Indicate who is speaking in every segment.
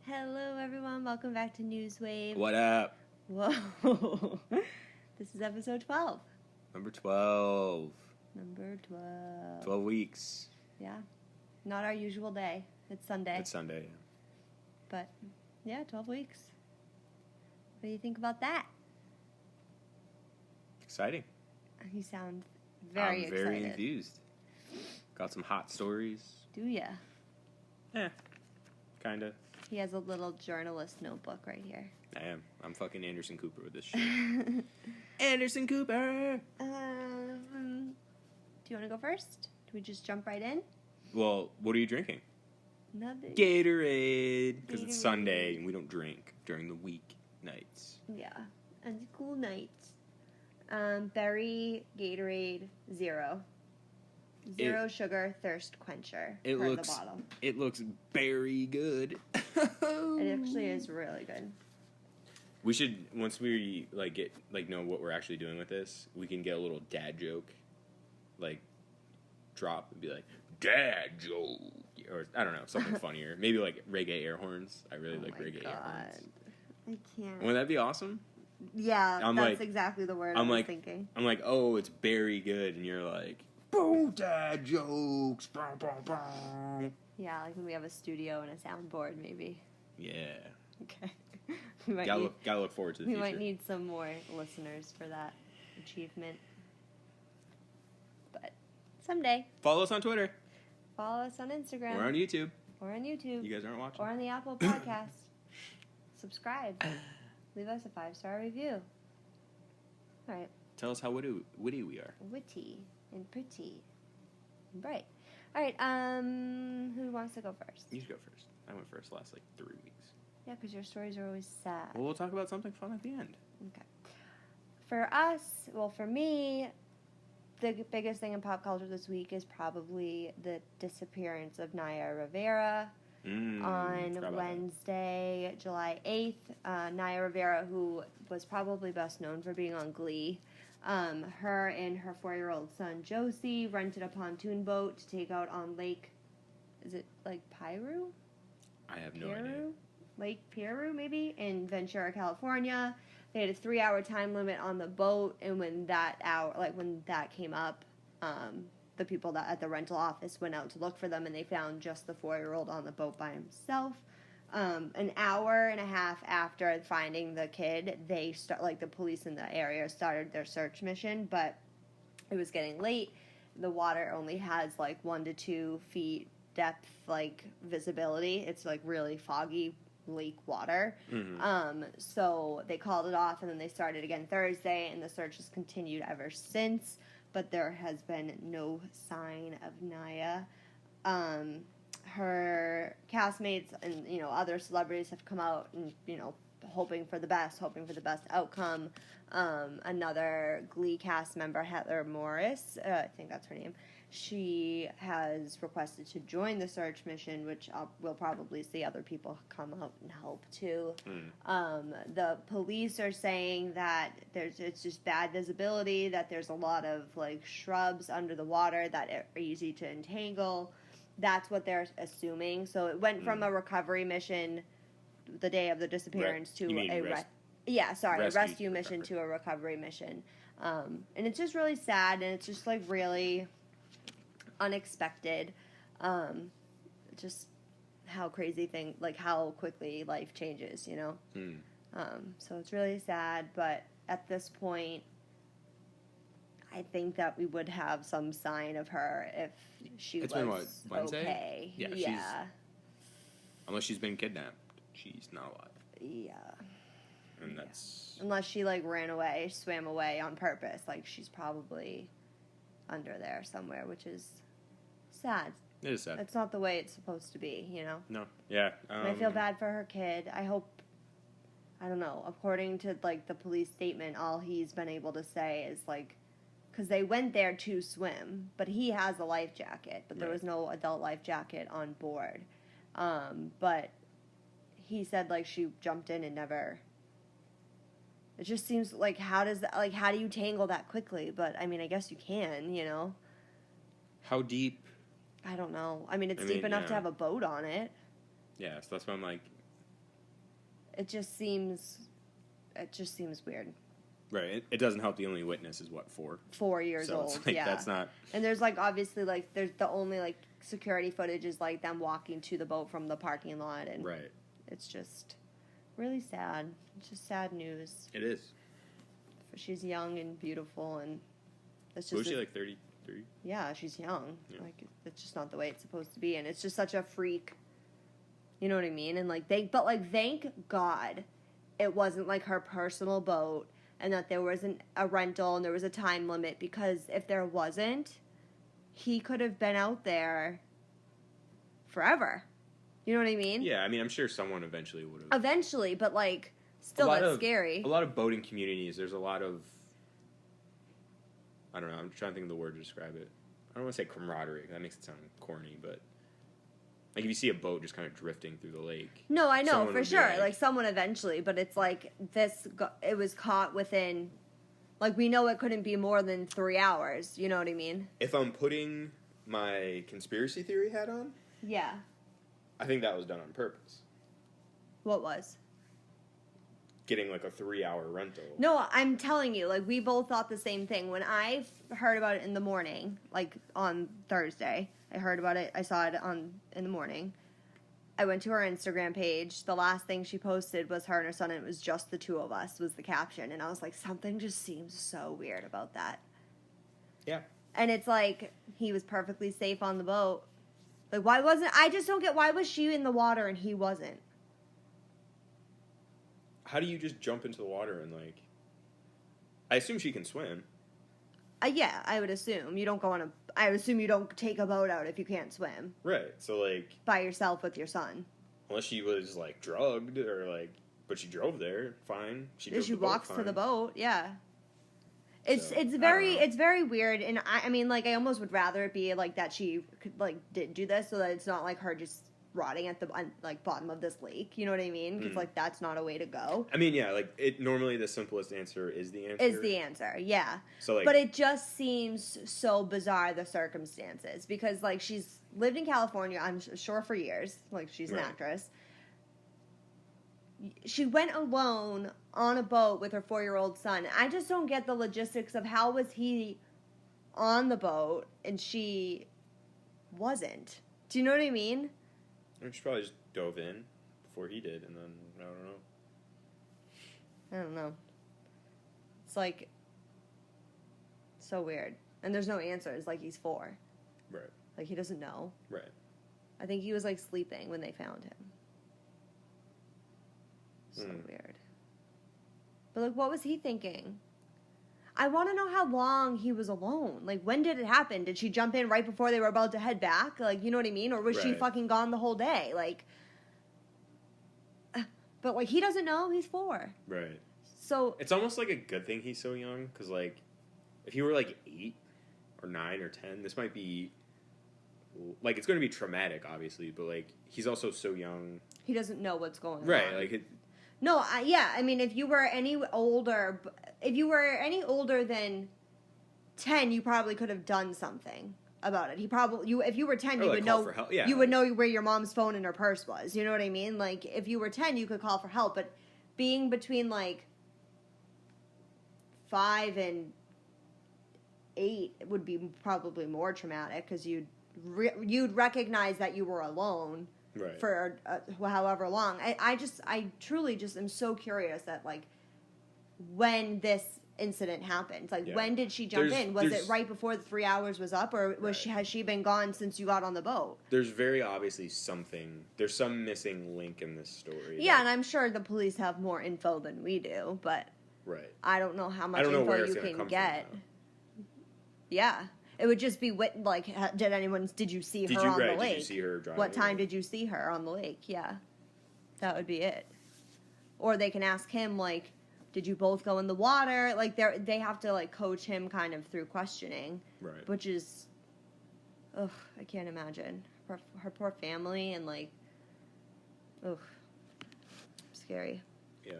Speaker 1: Hello, everyone. Welcome back to Newswave.
Speaker 2: What up?
Speaker 1: Whoa. This is episode 12.
Speaker 2: Number 12.
Speaker 1: Number 12.
Speaker 2: 12 weeks.
Speaker 1: Yeah. Not our usual day. It's Sunday.
Speaker 2: It's Sunday, yeah.
Speaker 1: But, yeah, 12 weeks. What do you think about that?
Speaker 2: Exciting.
Speaker 1: You sound very excited.
Speaker 2: I'm very enthused. Got some hot stories.
Speaker 1: Do ya?
Speaker 2: Kinda.
Speaker 1: He has a little journalist notebook right here.
Speaker 2: I am. I'm fucking Anderson Cooper with this shit. Anderson Cooper!
Speaker 1: Do you want to go first? Do we just jump right in?
Speaker 2: Well, what are you drinking?
Speaker 1: Nothing.
Speaker 2: Gatorade. Because it's Sunday and we don't drink during the week nights.
Speaker 1: Yeah. And cool nights. Berry Gatorade Zero. Zero sugar thirst quencher.
Speaker 2: The
Speaker 1: bottle.
Speaker 2: It looks very good.
Speaker 1: It actually is really good.
Speaker 2: We should, once we know what we're actually doing with this, we can get a little dad joke, drop and be like, dad joke, or I don't know, something funnier. Maybe reggae air horns. I really like reggae air horns.
Speaker 1: I can't.
Speaker 2: Wouldn't that be awesome?
Speaker 1: Yeah, that's exactly the word I was thinking.
Speaker 2: I'm like, oh, it's very good, and you're like, boom, dad jokes, boom, boom, boom.
Speaker 1: Yeah, like when we have a studio and a soundboard, maybe.
Speaker 2: Yeah.
Speaker 1: Okay.
Speaker 2: Gotta look forward to the future.
Speaker 1: We might need some more listeners for that achievement. But someday.
Speaker 2: Follow us on Twitter.
Speaker 1: Follow us on Instagram.
Speaker 2: Or on YouTube.
Speaker 1: You
Speaker 2: guys aren't watching.
Speaker 1: Or on the Apple Podcast. Subscribe. Leave us a 5-star review. All right.
Speaker 2: Tell us how witty we are.
Speaker 1: Witty and pretty and bright. All right. Who wants to go first?
Speaker 2: You should go first. I went first last 3 weeks.
Speaker 1: Yeah, because your stories are always sad.
Speaker 2: Well, we'll talk about something fun at the end.
Speaker 1: Okay. For me, the biggest thing in pop culture this week is probably the disappearance of Naya Rivera. On Wednesday, July 8th, Naya Rivera, who was probably best known for being on Glee, her and her 4-year-old son, Josie, rented a pontoon boat to take out on Lake, is it Piru?
Speaker 2: I have no idea.
Speaker 1: Lake Piru, maybe, in Ventura, California. They had a 3-hour time limit on the boat, and when that came up, the people at the rental office went out to look for them, and they found just the 4-year-old on the boat by himself. An hour and a half after finding the kid, the police in the area started their search mission, but it was getting late. The water only has 1 to 2 feet depth, visibility. It's really foggy lake water. Mm-hmm. So they called it off, and then they started again Thursday, and the search has continued ever since. But there has been no sign of Naya. Her castmates and other celebrities have come out and hoping for the best outcome. Another Glee cast member, Heather Morris, I think that's her name. She has requested to join the search mission, which we'll probably see other people come out and help too. The police are saying that it's just bad visibility, that there's a lot of shrubs under the water that are easy to entangle. That's what they're assuming. So it went from a recovery mission the day of the disappearance to a rescue mission to a recovery mission. And it's just really sad, and it's just really unexpected. Just how how quickly life changes, so it's really sad, but at this point I think that we would have some sign of her if she was
Speaker 2: been Wednesday?
Speaker 1: Okay.
Speaker 2: Yeah. Unless she's been kidnapped, she's not alive.
Speaker 1: Yeah.
Speaker 2: And that's
Speaker 1: unless she ran away, swam away on purpose. She's probably under there somewhere, which is sad.
Speaker 2: It is sad.
Speaker 1: It's not the way it's supposed to be,
Speaker 2: No. Yeah.
Speaker 1: And I feel bad for her kid. I hope, I don't know, according to, the police statement, all he's been able to say is, because they went there to swim, but he has a life jacket, but there was no adult life jacket on board. But he said, she jumped in and never... It just seems how do you tangle that quickly? But, I mean, I guess you can,
Speaker 2: How deep?
Speaker 1: I don't know. I mean, it's deep enough to have a boat on it.
Speaker 2: Yeah, so that's why I'm
Speaker 1: It just seems weird.
Speaker 2: Right. It doesn't help. The only witness is what, 4?
Speaker 1: 4 years
Speaker 2: so
Speaker 1: old.
Speaker 2: It's like,
Speaker 1: yeah,
Speaker 2: that's not.
Speaker 1: And there's like obviously like there's the only like security footage is like them walking to the boat from the parking lot, and
Speaker 2: Right.
Speaker 1: it's just really sad. It's just sad news.
Speaker 2: It is.
Speaker 1: She's young and beautiful, and it's just.
Speaker 2: Was she like 33?
Speaker 1: Yeah, she's young.
Speaker 2: Yeah.
Speaker 1: Like it's just not the way it's supposed to be, and it's just such a freak. You know what I mean? And like thank God, it wasn't like her personal boat, and that there wasn't a rental and there was a time limit, because if there wasn't, he could have been out there forever. You know what I mean?
Speaker 2: Yeah, I mean, I'm sure someone eventually would have.
Speaker 1: Eventually, but like, still, that's scary.
Speaker 2: A lot of boating communities, there's a lot of. I don't know, I'm trying to think of the word to describe it. I don't want to say camaraderie, that makes it sound corny, but. Like, if you see a boat just kind of drifting through the lake.
Speaker 1: No, I know,
Speaker 2: someone
Speaker 1: for
Speaker 2: would be
Speaker 1: sure. Like, someone eventually, but it's like, it was caught within, like, we know it couldn't be more than 3 hours. You know what I mean?
Speaker 2: If I'm putting my conspiracy theory hat on,
Speaker 1: Yeah.
Speaker 2: I think that was done on purpose.
Speaker 1: What was?
Speaker 2: Getting, like, a 3-hour rental.
Speaker 1: No, I'm telling you, like, we both thought the same thing. When I heard about it in the morning, like, on Thursday, I heard about it, I saw it in the morning. I went to her Instagram page. The last thing she posted was her and her son, and it was just the two of us, was the caption. And I was like, something just seems so weird about that.
Speaker 2: Yeah.
Speaker 1: And it's like, he was perfectly safe on the boat. Like, I just don't get, why was she in the water and he wasn't?
Speaker 2: How do you just jump into the water and, like... I assume she can swim.
Speaker 1: Yeah, I would assume. I would assume you don't take a boat out if you can't swim.
Speaker 2: Right, so, like...
Speaker 1: By yourself with your son.
Speaker 2: Unless she was, like, drugged or, like... But she drove there, fine. She
Speaker 1: walks to the boat, yeah. It's
Speaker 2: So,
Speaker 1: it's very weird, and I mean, like, I almost would rather it be, like, that she, did do this, so that it's not, like, her just rotting at the, like, bottom of this lake, you know what I mean? Because, like, that's not a way to go.
Speaker 2: I mean, yeah, like, normally the simplest answer is the answer.
Speaker 1: Is the answer, yeah.
Speaker 2: So, like...
Speaker 1: But it just seems so bizarre, the circumstances, because, like, she's lived in California, I'm sure, for years. Like, she's an actress. She went alone on a boat with her 4-year-old son. I just don't get the logistics of how was he on the boat and she wasn't. Do you know what I mean?
Speaker 2: She probably just dove in before he did, and then, I don't know.
Speaker 1: It's like, so weird. And there's no answers, like he's 4.
Speaker 2: Right.
Speaker 1: Like, he doesn't know.
Speaker 2: Right.
Speaker 1: I think he was, like, sleeping when they found him. So weird. But, like, what was he thinking? I want to know how long he was alone. Like, when did it happen? Did she jump in right before they were about to head back? Like, you know what I mean? Or was she fucking gone the whole day? Like, but, like, he doesn't know. He's 4.
Speaker 2: Right.
Speaker 1: So...
Speaker 2: It's almost like a good thing he's so young, because, like, if he were, like, 8 or 9 or 10, this might be... Like, it's going to be traumatic, obviously, but, like, he's also so young.
Speaker 1: He doesn't know what's going on.
Speaker 2: Right, like...
Speaker 1: No, yeah, I mean, if you were any older than 10, you probably could have done something about it. If you were 10, you would know, you would know where your mom's phone and her purse was. You know what I mean? Like, if you were 10, you could call for help, but being between, like, 5 and 8 would be probably more traumatic, because you'd recognize that you were alone.
Speaker 2: Right.
Speaker 1: For however long. I truly just am so curious that, like, when this incident happened. Like, when did she jump in? Was it right before the 3 hours was up, or has she been gone since you got on the boat?
Speaker 2: There's very obviously there's some missing link in this story.
Speaker 1: Yeah, and I'm sure the police have more info than we do, but I don't know how much info you can get. Yeah. It would just be, like, did you see her on the lake?
Speaker 2: Did you see her driving?
Speaker 1: What time did you see her on the lake? Yeah. That would be it. Or they can ask him, like, did you both go in the water? Like, they have to, like, coach him kind of through questioning. Right. Which is, ugh, I can't imagine. Her poor family and, like, ugh, scary.
Speaker 2: Yeah.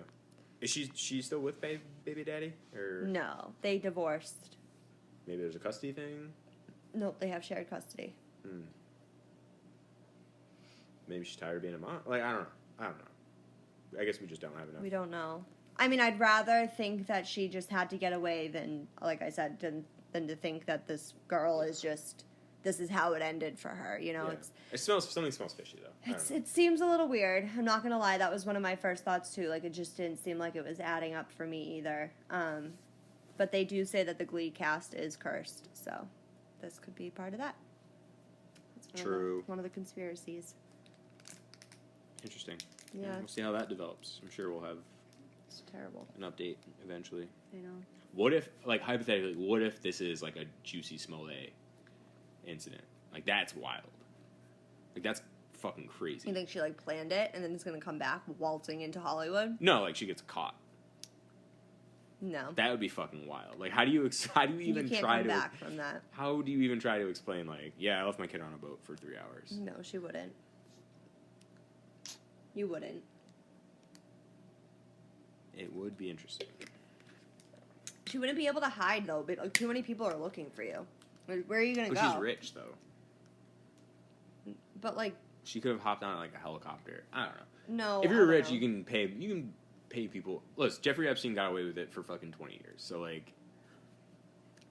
Speaker 2: Is she still with baby daddy? Or
Speaker 1: no, they divorced.
Speaker 2: Maybe there's a custody thing?
Speaker 1: Nope, they have shared custody.
Speaker 2: Maybe she's tired of being a mom. Like, I don't know. I guess we just don't have enough.
Speaker 1: We don't know. I mean, I'd rather think that she just had to get away than, like I said, than to think that this girl is just, this is how it ended for her. You know,
Speaker 2: something smells fishy though.
Speaker 1: It seems a little weird. I'm not gonna lie. That was one of my first thoughts too. Like, it just didn't seem like it was adding up for me either. But they do say that the Glee cast is cursed, so this could be part of that. That's one of the conspiracies.
Speaker 2: Interesting.
Speaker 1: Yeah.
Speaker 2: We'll see how that develops. I'm sure we'll have.
Speaker 1: It's terrible.
Speaker 2: An update eventually.
Speaker 1: I know.
Speaker 2: What if, like, hypothetically, what if this is like a Juicy Smollett incident? Like, that's wild. Like, that's fucking crazy.
Speaker 1: You think she like planned it and then is gonna come back waltzing into Hollywood?
Speaker 2: No, like she gets caught.
Speaker 1: No.
Speaker 2: That would be fucking wild. Like, how do you even try to
Speaker 1: back from that?
Speaker 2: How do you even try to explain, like, yeah, I left my kid on a boat for 3 hours?
Speaker 1: No, she wouldn't. You wouldn't.
Speaker 2: It would be interesting.
Speaker 1: She wouldn't be able to hide though. But like, too many people are looking for you. Where are you gonna go?
Speaker 2: She's rich though.
Speaker 1: But like,
Speaker 2: she could have hopped on like a helicopter. I don't know.
Speaker 1: No.
Speaker 2: If you're rich, you can pay people. Listen, Jeffrey Epstein got away with it for fucking 20 years. So like,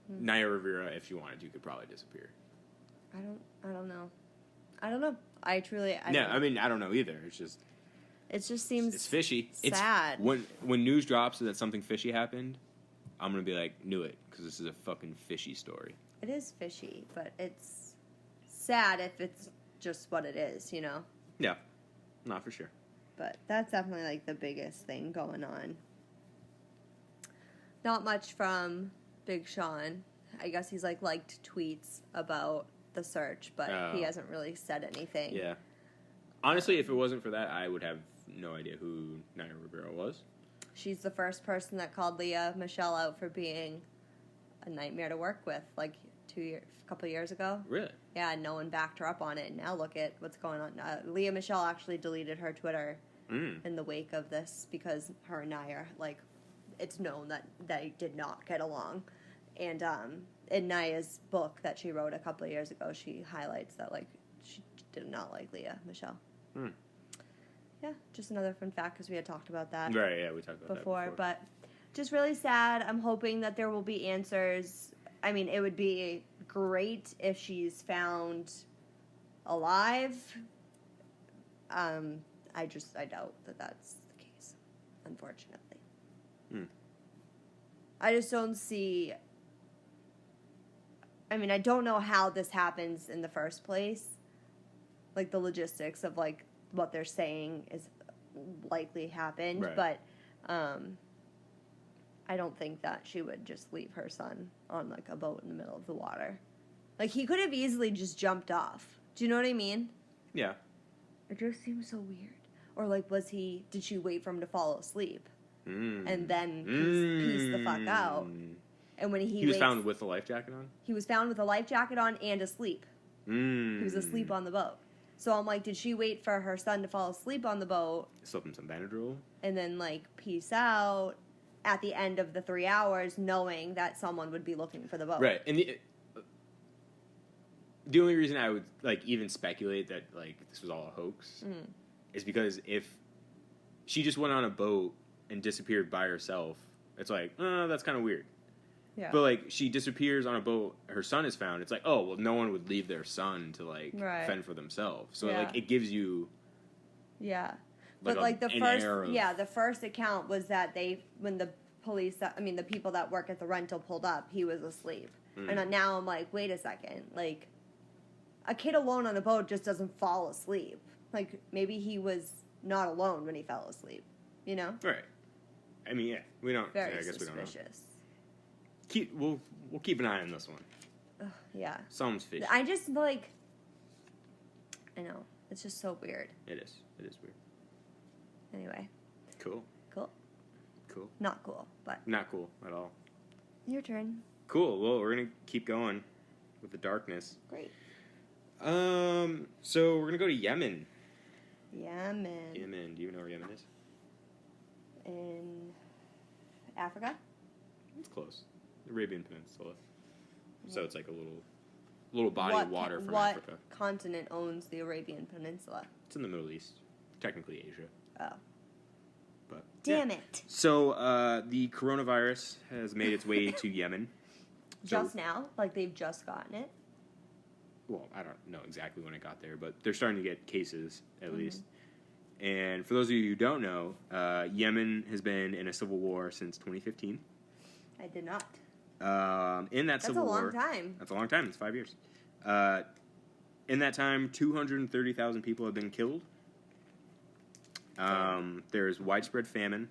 Speaker 2: Naya Rivera, if you wanted to, could probably disappear.
Speaker 1: I don't know. I don't know. I
Speaker 2: mean, I don't know either. It's just.
Speaker 1: It just seems.
Speaker 2: It's fishy.
Speaker 1: Sad.
Speaker 2: When news drops that something fishy happened, I'm gonna be like, knew it, because this is a fucking fishy story.
Speaker 1: It is fishy, but it's sad if it's just what it is, you know?
Speaker 2: Yeah. Not for sure.
Speaker 1: But that's definitely, like, the biggest thing going on. Not much from Big Sean. I guess he's, like, liked tweets about the search, but he hasn't really said anything.
Speaker 2: Yeah. Honestly, if it wasn't for that, I would have no idea who Naya Rivera was.
Speaker 1: She's the first person that called Leah Michelle out for being a nightmare to work with, like, a couple of years ago.
Speaker 2: Really?
Speaker 1: Yeah, and no one backed her up on it. And now look at what's going on. Leah Michelle actually deleted her Twitter in the wake of this because her and Naya, like, it's known that they did not get along. And in Naya's book that she wrote a couple of years ago, she highlights that, like, she did not like Leah Michelle. Yeah, just another fun fact because we had talked about that.
Speaker 2: Right, yeah, we talked about
Speaker 1: before.
Speaker 2: that before.
Speaker 1: But just really sad. I'm hoping that there will be answers. I mean, it would be great if she's found alive. I doubt that that's the case, unfortunately. I just don't see. I mean, I don't know how this happens in the first place. Like, the logistics of, like, what they're saying is likely happened.
Speaker 2: Right.
Speaker 1: But I don't think that she would just leave her son on, like, a boat in the middle of the water. Like, he could have easily just jumped off. Do you know what I mean?
Speaker 2: Yeah.
Speaker 1: It just seems so weird. Or, like, did she wait for him to fall asleep? And then piece the fuck out. And when he
Speaker 2: was found with a life jacket on?
Speaker 1: He was found with a life jacket on and asleep. He was asleep on the boat. So I'm like, did she wait for her son to fall asleep on the boat?
Speaker 2: Slip him some Benadryl?
Speaker 1: And then, like, peace out at the end of the 3 hours, knowing that someone would be looking for the boat.
Speaker 2: Right. And the only reason I would, like, even speculate that, like, this was all a hoax is because if she just went on a boat and disappeared by herself, it's like, that's kind of weird.
Speaker 1: Yeah.
Speaker 2: But, like, she disappears on a boat, her son is found, it's like, oh, well, no one would leave their son to, like, fend for themselves. So, like, it gives you...
Speaker 1: Yeah.
Speaker 2: Like,
Speaker 1: but, like, the first account was that when the police, the people that work at the rental pulled up, he was asleep. And now I'm like, wait a second. Like, a kid alone on a boat just doesn't fall asleep. Like, maybe he was not alone when he fell asleep. You know?
Speaker 2: Right. I mean, yeah, we don't...
Speaker 1: Very
Speaker 2: I guess
Speaker 1: suspicious.
Speaker 2: We don't know. We'll keep an eye on this one.
Speaker 1: Yeah.
Speaker 2: Sounds fishy.
Speaker 1: I just, like... I know. It's just so weird.
Speaker 2: It is. It is weird.
Speaker 1: Anyway.
Speaker 2: Cool.
Speaker 1: Not cool, but...
Speaker 2: Not cool at all.
Speaker 1: Your turn.
Speaker 2: Cool. Well, we're going to keep going with the darkness.
Speaker 1: Great.
Speaker 2: So we're going to go to Yemen.
Speaker 1: Yemen.
Speaker 2: Do you know where Yemen is?
Speaker 1: In Africa?
Speaker 2: It's close. The Arabian Peninsula. So it's like a little body of water from Africa.
Speaker 1: What continent owns the Arabian Peninsula?
Speaker 2: It's in the Middle East. Technically Asia.
Speaker 1: Oh.
Speaker 2: But
Speaker 1: Damn it.
Speaker 2: So the coronavirus has made its way to Yemen.
Speaker 1: Just now? Like they've just gotten it?
Speaker 2: Well, I don't know exactly when it got there, but they're starting to get cases, at least. And for those of you who don't know, Yemen has been in a civil war since 2015.
Speaker 1: I did not.
Speaker 2: In that civil war...
Speaker 1: That's a long time.
Speaker 2: That's a long time. It's 5 years. In that time, 230,000 people have been killed. There's widespread famine.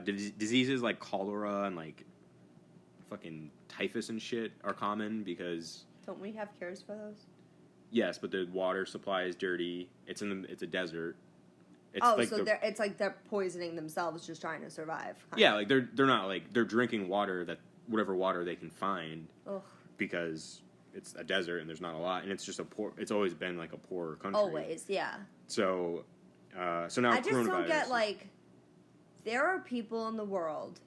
Speaker 2: Diseases like cholera and like fucking typhus and shit are common because...
Speaker 1: Don't we have cures for those?
Speaker 2: Yes, but the water supply is dirty. It's a desert. It's
Speaker 1: it's like they're poisoning themselves just trying to survive.
Speaker 2: Yeah, like they're not like they're drinking water whatever water they can find.
Speaker 1: Ugh.
Speaker 2: Because it's a desert and there's not a lot, and it's just it's always been like a poorer country.
Speaker 1: Always, yeah.
Speaker 2: So now
Speaker 1: I just don't get like there are people in the world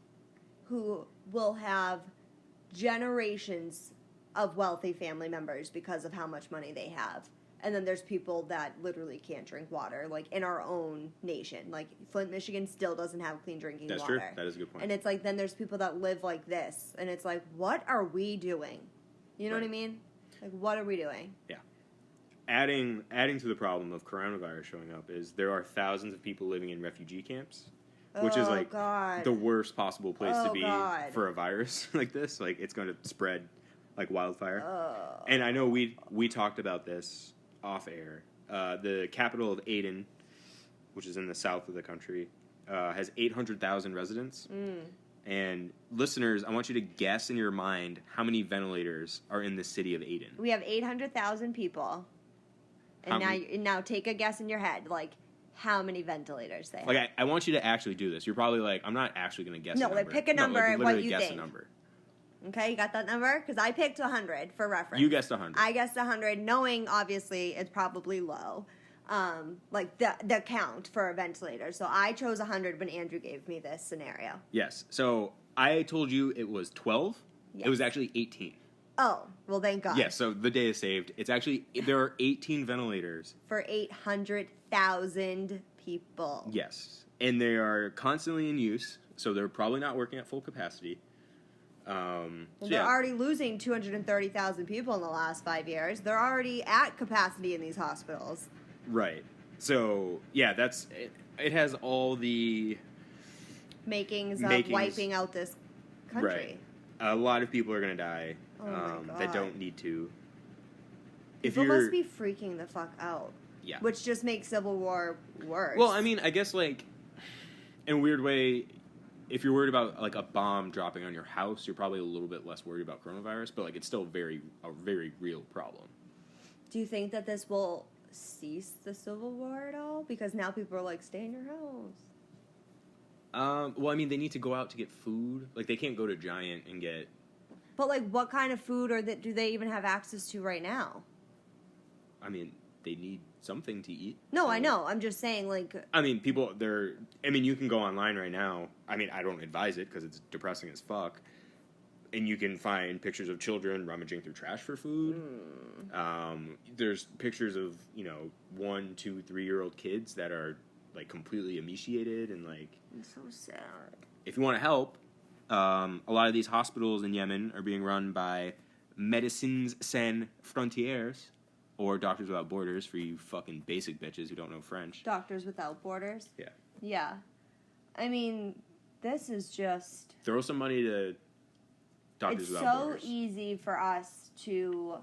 Speaker 1: who will have generations of wealthy family members because of how much money they have. And then there's people that literally can't drink water, like in our own nation. Like Flint, Michigan still doesn't have clean drinking water.
Speaker 2: That's true. That is a good point.
Speaker 1: And it's like, then there's people that live like this. And it's like, what are we doing? You know what I mean? Like, what are we doing?
Speaker 2: Yeah. Adding to the problem of coronavirus showing up is there are thousands of people living in refugee camps, which is like the worst possible place to be for a virus like this. Like, it's going to spread like wildfire. And I know we talked about this off air. The capital of Aden, which is in the south of the country, has 800,000 residents. And listeners, I want you to guess in your mind how many ventilators are in the city of Aden.
Speaker 1: We have 800,000 people. And now take a guess in your head, like how many ventilators they have.
Speaker 2: Like I want you to actually do this. You're probably like, I'm not actually going to guess.
Speaker 1: No,
Speaker 2: a number.
Speaker 1: like pick a number and what you
Speaker 2: guess
Speaker 1: think.
Speaker 2: A number.
Speaker 1: Okay, you got that number? Because I picked 100 for reference.
Speaker 2: You guessed 100.
Speaker 1: I guessed 100, knowing obviously it's probably low. Like the count for a ventilator. So I chose 100 when Andrew gave me this scenario.
Speaker 2: Yes. So I told you it was 12. Yes. It was actually 18.
Speaker 1: Oh, well, thank God.
Speaker 2: Yes, so the day is saved. It's actually, there are 18 ventilators.
Speaker 1: For 800,000 people.
Speaker 2: Yes. And they are constantly in use, so they're probably not working at full capacity.
Speaker 1: They're already losing 230,000 people in the last 5 years. They're already at capacity in these hospitals.
Speaker 2: Right. So, yeah, that's it has all the
Speaker 1: makings of wiping out this country.
Speaker 2: Right. A lot of people are going to die that don't need to.
Speaker 1: People must be freaking the fuck out.
Speaker 2: Yeah.
Speaker 1: Which just makes civil war worse.
Speaker 2: Well, I mean, I guess, like, in a weird way, if you're worried about, like, a bomb dropping on your house, you're probably a little bit less worried about coronavirus, but, like, it's still a very real problem.
Speaker 1: Do you think that this will cease the civil war at all? Because now people are like, stay in your house.
Speaker 2: Well, I mean, they need to go out to get food. Like, they can't go to Giant and get...
Speaker 1: But, like, what kind of food do they even have access to right now?
Speaker 2: I mean, they need something to eat.
Speaker 1: No, so. I know. I'm just saying, like...
Speaker 2: I mean, you can go online right now. I mean, I don't advise it because it's depressing as fuck. And you can find pictures of children rummaging through trash for food. There's pictures of, 1, 2, 3-year-old kids that are, like, completely emaciated and, like...
Speaker 1: It's so sad.
Speaker 2: If you want to help, a lot of these hospitals in Yemen are being run by Médecins Sans Frontières, or Doctors Without Borders for you fucking basic bitches who don't know French.
Speaker 1: Doctors Without Borders?
Speaker 2: Yeah.
Speaker 1: Yeah. I mean, this is just...
Speaker 2: Throw some money to Doctors Without Borders.
Speaker 1: It's so easy for us to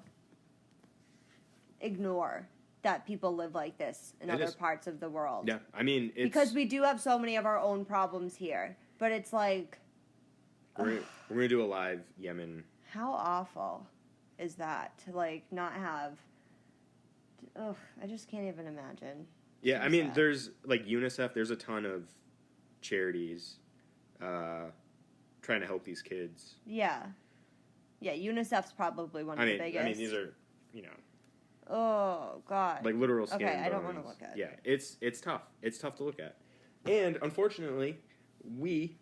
Speaker 1: ignore that people live like this in other parts of the world.
Speaker 2: Yeah, I mean, it's...
Speaker 1: Because we do have so many of our own problems here. But it's like...
Speaker 2: We're going to do a live Yemen...
Speaker 1: How awful is that to, like, not have... Ugh, I just can't even imagine.
Speaker 2: Yeah, I mean, there's, like, UNICEF, there's a ton of charities trying to help these kids.
Speaker 1: Yeah. Yeah, UNICEF's probably one of the biggest.
Speaker 2: I mean, these are,
Speaker 1: Oh, God.
Speaker 2: like, literal skin
Speaker 1: Okay,
Speaker 2: bones.
Speaker 1: I don't want to look at it.
Speaker 2: Yeah, it's tough. It's tough to look at. And, unfortunately, we,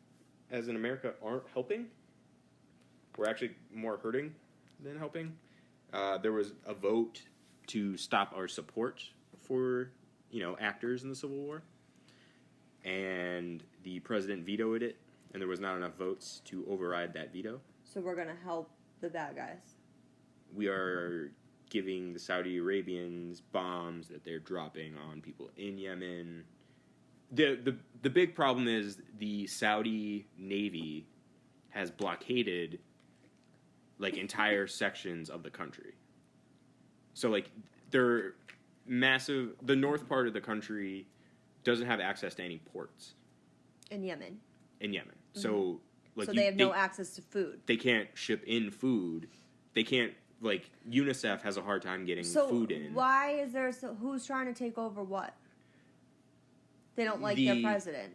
Speaker 2: as in America, aren't helping. We're actually more hurting than helping. There was a vote to stop our support for, actors in the Civil War. and the president vetoed it, and there was not enough votes to override that veto.
Speaker 1: So we're going to help the bad guys.
Speaker 2: We are giving the Saudi Arabians bombs that they're dropping on people in Yemen. The big problem is the Saudi Navy has blockaded like entire sections of the country. So like they're massive. The north part of the country doesn't have access to any ports.
Speaker 1: In Yemen.
Speaker 2: Mm-hmm. So like
Speaker 1: they have no access to food.
Speaker 2: They can't ship in food. They can't, like, UNICEF has a hard time getting food in.
Speaker 1: So why is there who's trying to take over what? They don't like their president.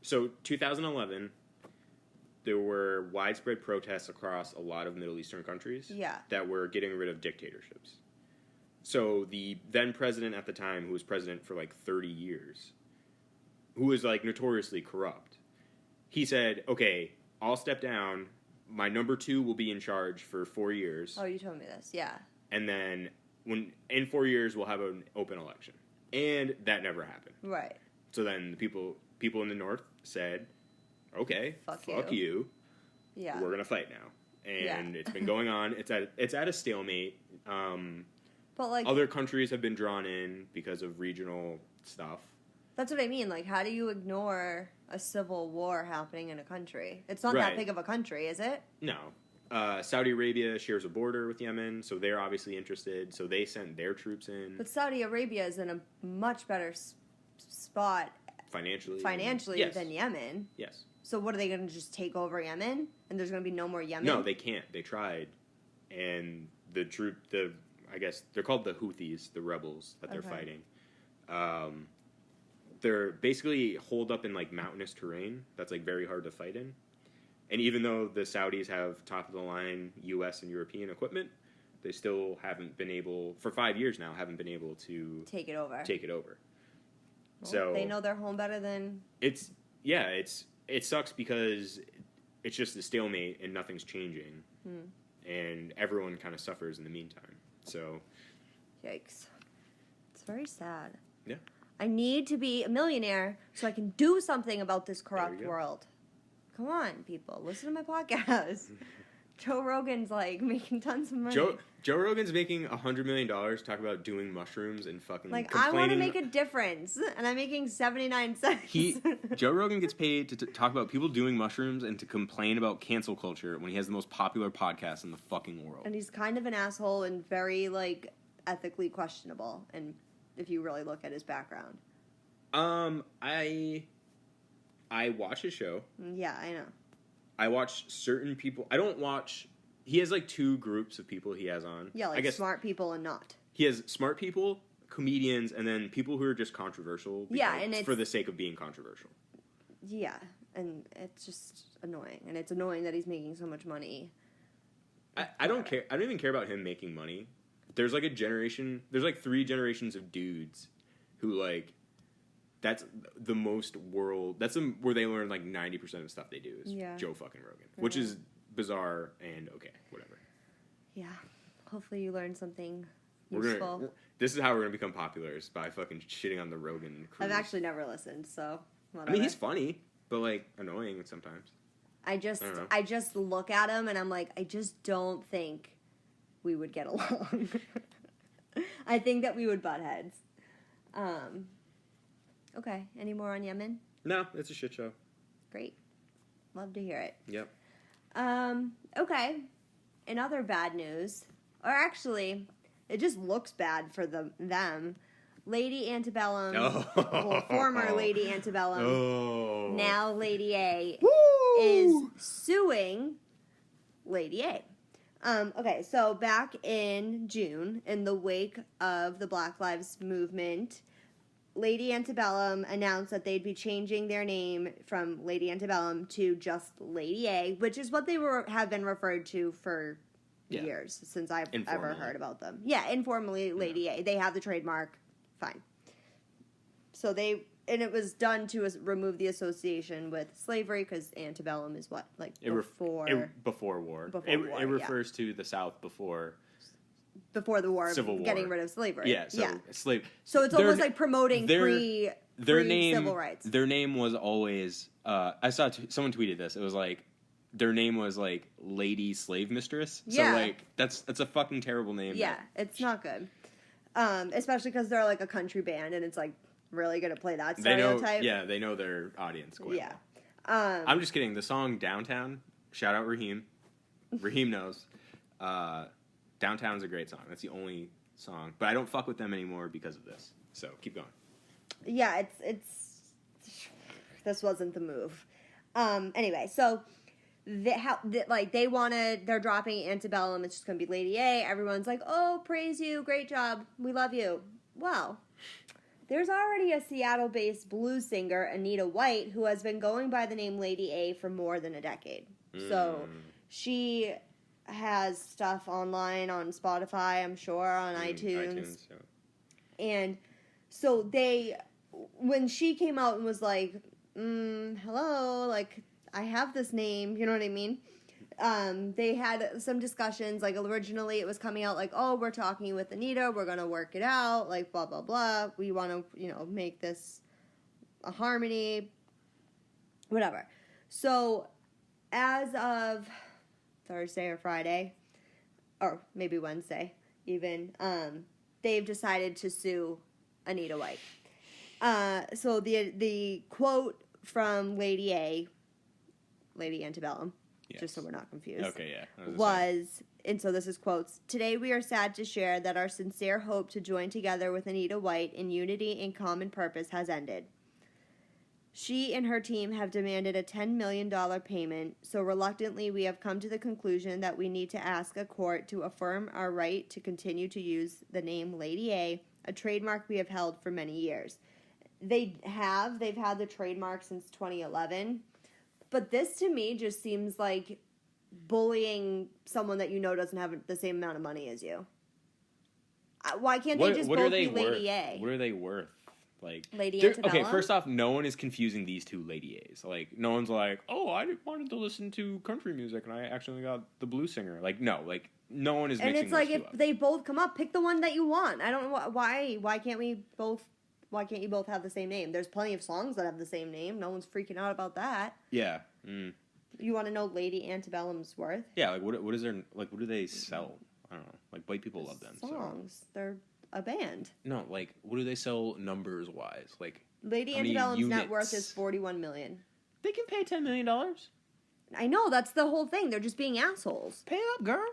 Speaker 2: So 2011, there were widespread protests across a lot of Middle Eastern countries that were getting rid of dictatorships. So the then president at the time, who was president for like 30 years, who was like notoriously corrupt, he said, okay, I'll step down. My number 2 will be in charge for 4 years.
Speaker 1: Oh, you told me this, yeah.
Speaker 2: And then in 4 years, we'll have an open election. And that never happened.
Speaker 1: Right.
Speaker 2: So then the people in the north said, okay, fuck you.
Speaker 1: Yeah.
Speaker 2: We're going to fight now. And it's been going on. It's at a stalemate.
Speaker 1: But like
Speaker 2: other countries have been drawn in because of regional stuff.
Speaker 1: That's what I mean. Like, how do you ignore a civil war happening in a country? It's not that big of a country, is it?
Speaker 2: No. Saudi Arabia shares a border with Yemen, so they're obviously interested. So they sent their troops in.
Speaker 1: But Saudi Arabia is in a much better spot financially than Yemen.
Speaker 2: Yes.
Speaker 1: So what, are they going to just take over Yemen? And there's going to be no more Yemen?
Speaker 2: No, they can't. They tried. And I guess they're called the Houthis, the rebels that they're fighting. They're basically holed up in like mountainous terrain that's like very hard to fight in. And even though the Saudis have top of the line US and European equipment, they still haven't been able, for 5 years now, to take it over.
Speaker 1: Well,
Speaker 2: so
Speaker 1: they know their home better than
Speaker 2: it sucks because it's just a stalemate and nothing's changing. And everyone kind of suffers in the meantime. So
Speaker 1: yikes. It's very sad.
Speaker 2: Yeah.
Speaker 1: I need to be a millionaire so I can do something about this corrupt world. Come on, people. Listen to my podcast. Joe Rogan's, like, making tons of money.
Speaker 2: Joe Rogan's making $100 million to talk about doing mushrooms and fucking
Speaker 1: like, I want to make a difference, and I'm making 79 cents.
Speaker 2: Joe Rogan gets paid to talk about people doing mushrooms and to complain about cancel culture when he has the most popular podcast in the fucking world.
Speaker 1: And he's kind of an asshole and very, like, ethically questionable, and if you really look at his background.
Speaker 2: I watch his show.
Speaker 1: Yeah, I know.
Speaker 2: I watch certain people. I don't watch. He has like 2 groups of people he has on.
Speaker 1: Yeah, like I guess smart people and not.
Speaker 2: He has smart people, comedians, and then people who are just controversial. And it's for the sake of being controversial.
Speaker 1: Yeah, and it's just annoying, and it's annoying that he's making so much money.
Speaker 2: I don't care. I don't even care about him making money. There's like a generation. There's like 3 generations of dudes who like. That's the most world. That's where they learn like 90% of stuff they do is Joe fucking Rogan, which is bizarre and okay, whatever.
Speaker 1: Yeah, hopefully you learn something useful.
Speaker 2: This is how we're gonna become popular, is by fucking shitting on the Rogan cruise.
Speaker 1: I've actually never listened, so whatever.
Speaker 2: I mean, he's funny, but like annoying sometimes.
Speaker 1: I just look at him and I'm like, I just don't think we would get along. I think that we would butt heads. Okay, any more on Yemen?
Speaker 2: No, it's a shit show.
Speaker 1: Great. Love to hear it.
Speaker 2: Yep.
Speaker 1: Okay. In other bad news, or actually, it just looks bad for them. Lady Antebellum, former Lady Antebellum, now Lady A, is suing Lady A. Okay, so back in June, in the wake of the Black Lives Movement, Lady Antebellum announced that they'd be changing their name from Lady Antebellum to just Lady A, which is what they have been referred to for years, since I've ever heard about them. Yeah, informally Lady A. They have the trademark. Fine. So it was done to remove the association with slavery, because antebellum is what? Like before war.
Speaker 2: Before war, it refers to the South before the war,
Speaker 1: Civil War, getting rid of slavery.
Speaker 2: Yeah, slave.
Speaker 1: So it's almost like promoting civil rights.
Speaker 2: Their name was always. I saw someone tweeted this. It was like their name was like Lady Slave Mistress.
Speaker 1: Yeah.
Speaker 2: So like that's a fucking terrible name.
Speaker 1: Yeah, it's not good. Especially because they're like a country band, and it's like really gonna play that stereotype.
Speaker 2: They know their audience quite well.
Speaker 1: Yeah.
Speaker 2: I'm just kidding. The song Downtown. Shout out Raheem. Raheem knows. Downtown's a great song. That's the only song, but I don't fuck with them anymore because of this. So keep going.
Speaker 1: Yeah, it's this wasn't the move. Anyway, so they're dropping Antebellum. It's just gonna be Lady A. Everyone's like, "Oh, praise you, great job, we love you." Well, there's already a Seattle-based blues singer, Anita White, who has been going by the name Lady A for more than a decade. So she has stuff online on Spotify, I'm sure, on iTunes. Yeah. And so when she came out and was like, hello, like, I have this name, you know what I mean? They had some discussions, like, originally it was coming out like, oh, we're talking with Anita, we're gonna work it out, like, blah, blah, blah, we want to, make this a harmony, whatever. So, as of Thursday or Friday, or maybe Wednesday even, they've decided to sue Anita White. So the quote from Lady A, Lady Antebellum, yes, just so we're not confused.
Speaker 2: Okay, yeah.
Speaker 1: Was, and so this is quotes, "Today we are sad to share that our sincere hope to join together with Anita White in unity and common purpose has ended. She and her team have demanded a $10 million payment, so reluctantly we have come to the conclusion that we need to ask a court to affirm our right to continue to use the name Lady A trademark we have held for many years." They've had the trademark since 2011, but this to me just seems like bullying someone that doesn't have the same amount of money as you. Why can't they just both be Lady A?
Speaker 2: What are they worth? Like
Speaker 1: Lady Antebellum?
Speaker 2: Okay, first off, no one is confusing these two Lady A's. Like, no one's like, oh, I wanted to listen to country music and I actually got the blues singer. Like, no, like, no one is mixing those two up. And it's like,
Speaker 1: if they both come up, pick the one that you want. I don't know why can't you both have the same name? There's plenty of songs that have the same name. No one's freaking out about that.
Speaker 2: Yeah.
Speaker 1: You want to know Lady Antebellum's worth?
Speaker 2: Yeah, like, what is their, like, what do they sell? I don't know. Like, white people love them.
Speaker 1: Songs.
Speaker 2: So.
Speaker 1: They're a band.
Speaker 2: No, like, what do they sell numbers-wise? Like,
Speaker 1: Lady Antebellum's net worth is $41 million.
Speaker 2: They can pay $10 million?
Speaker 1: I know, that's the whole thing. They're just being assholes.
Speaker 2: Pay up, girl.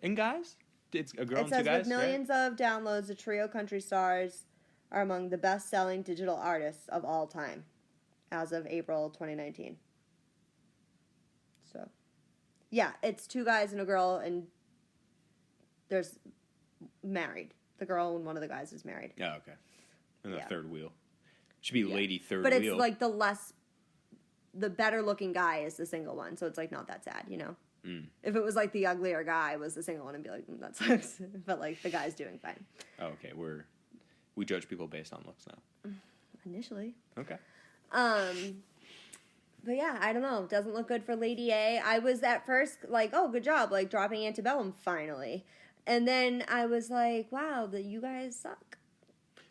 Speaker 2: And guys? It's a girl and two guys?
Speaker 1: It says, with millions of downloads, the trio country stars are among the best-selling digital artists of all time as of April 2019. So, yeah, it's two guys and a girl, and there's married. The girl and one of the guys is married.
Speaker 2: Oh, okay. And the third wheel. Should be Lady Third
Speaker 1: Wheel. But
Speaker 2: it's
Speaker 1: like the better-looking guy is the single one, so it's like not that sad, If it was like the uglier guy was the single one, I'd be like, that sucks. But like the guy's doing fine.
Speaker 2: Oh, okay. We judge people based on looks now.
Speaker 1: Initially.
Speaker 2: Okay.
Speaker 1: But yeah, I don't know. Doesn't look good for Lady A. I was at first like, oh, good job, like dropping Antebellum finally. And then I was like, wow, you guys suck.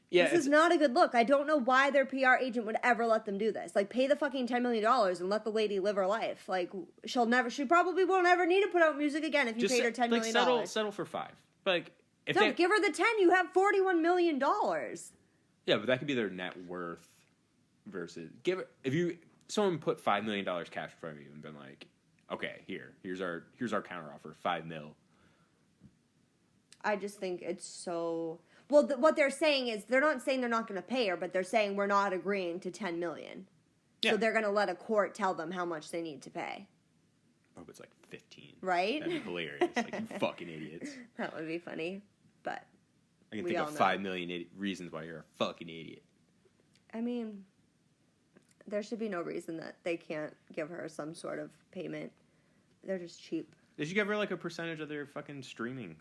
Speaker 1: Yeah, this is not a good look. I don't know why their PR agent would ever let them do this. Like, pay the fucking $10 million and let the lady live her life. Like, she probably won't ever need to put out music again if you paid her $10 million.
Speaker 2: Settle for $5. Like,
Speaker 1: give her the 10. You have $41 million.
Speaker 2: Yeah, but that could be their net worth versus someone put $5 million cash in front of you and been like, okay, here's our counteroffer, $5 million.
Speaker 1: I just think it's so... Well, what they're saying is, they're not saying they're not going to pay her, but they're saying we're not agreeing to $10 million. Yeah. So they're going to let a court tell them how much they need to pay.
Speaker 2: I hope it's like 15.
Speaker 1: Right?
Speaker 2: That'd be hilarious. Like, you fucking idiots.
Speaker 1: That would be funny, but
Speaker 2: I can think of 5 million reasons why you're a fucking idiot.
Speaker 1: I mean, there should be no reason that they can't give her some sort of payment. They're just cheap.
Speaker 2: They should give her like a percentage of their fucking streaming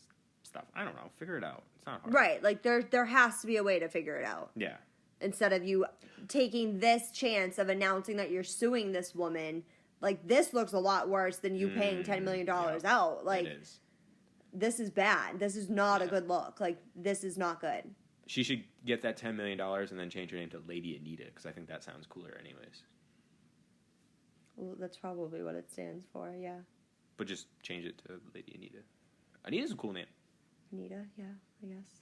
Speaker 2: stuff. I don't know. Figure it out. It's not hard.
Speaker 1: Right. Like, there has to be a way to figure it out.
Speaker 2: Yeah.
Speaker 1: Instead of you taking this chance of announcing that you're suing this woman, like, this looks a lot worse than you paying $10 million out. Like,
Speaker 2: it is.
Speaker 1: This is bad. This is not a good look. Like, this is not good.
Speaker 2: She should get that $10 million and then change her name to Lady Anita, because I think that sounds cooler anyways.
Speaker 1: Well, that's probably what it stands for, yeah.
Speaker 2: But just change it to Lady Anita. Anita's a cool name.
Speaker 1: Anita, yeah, I guess.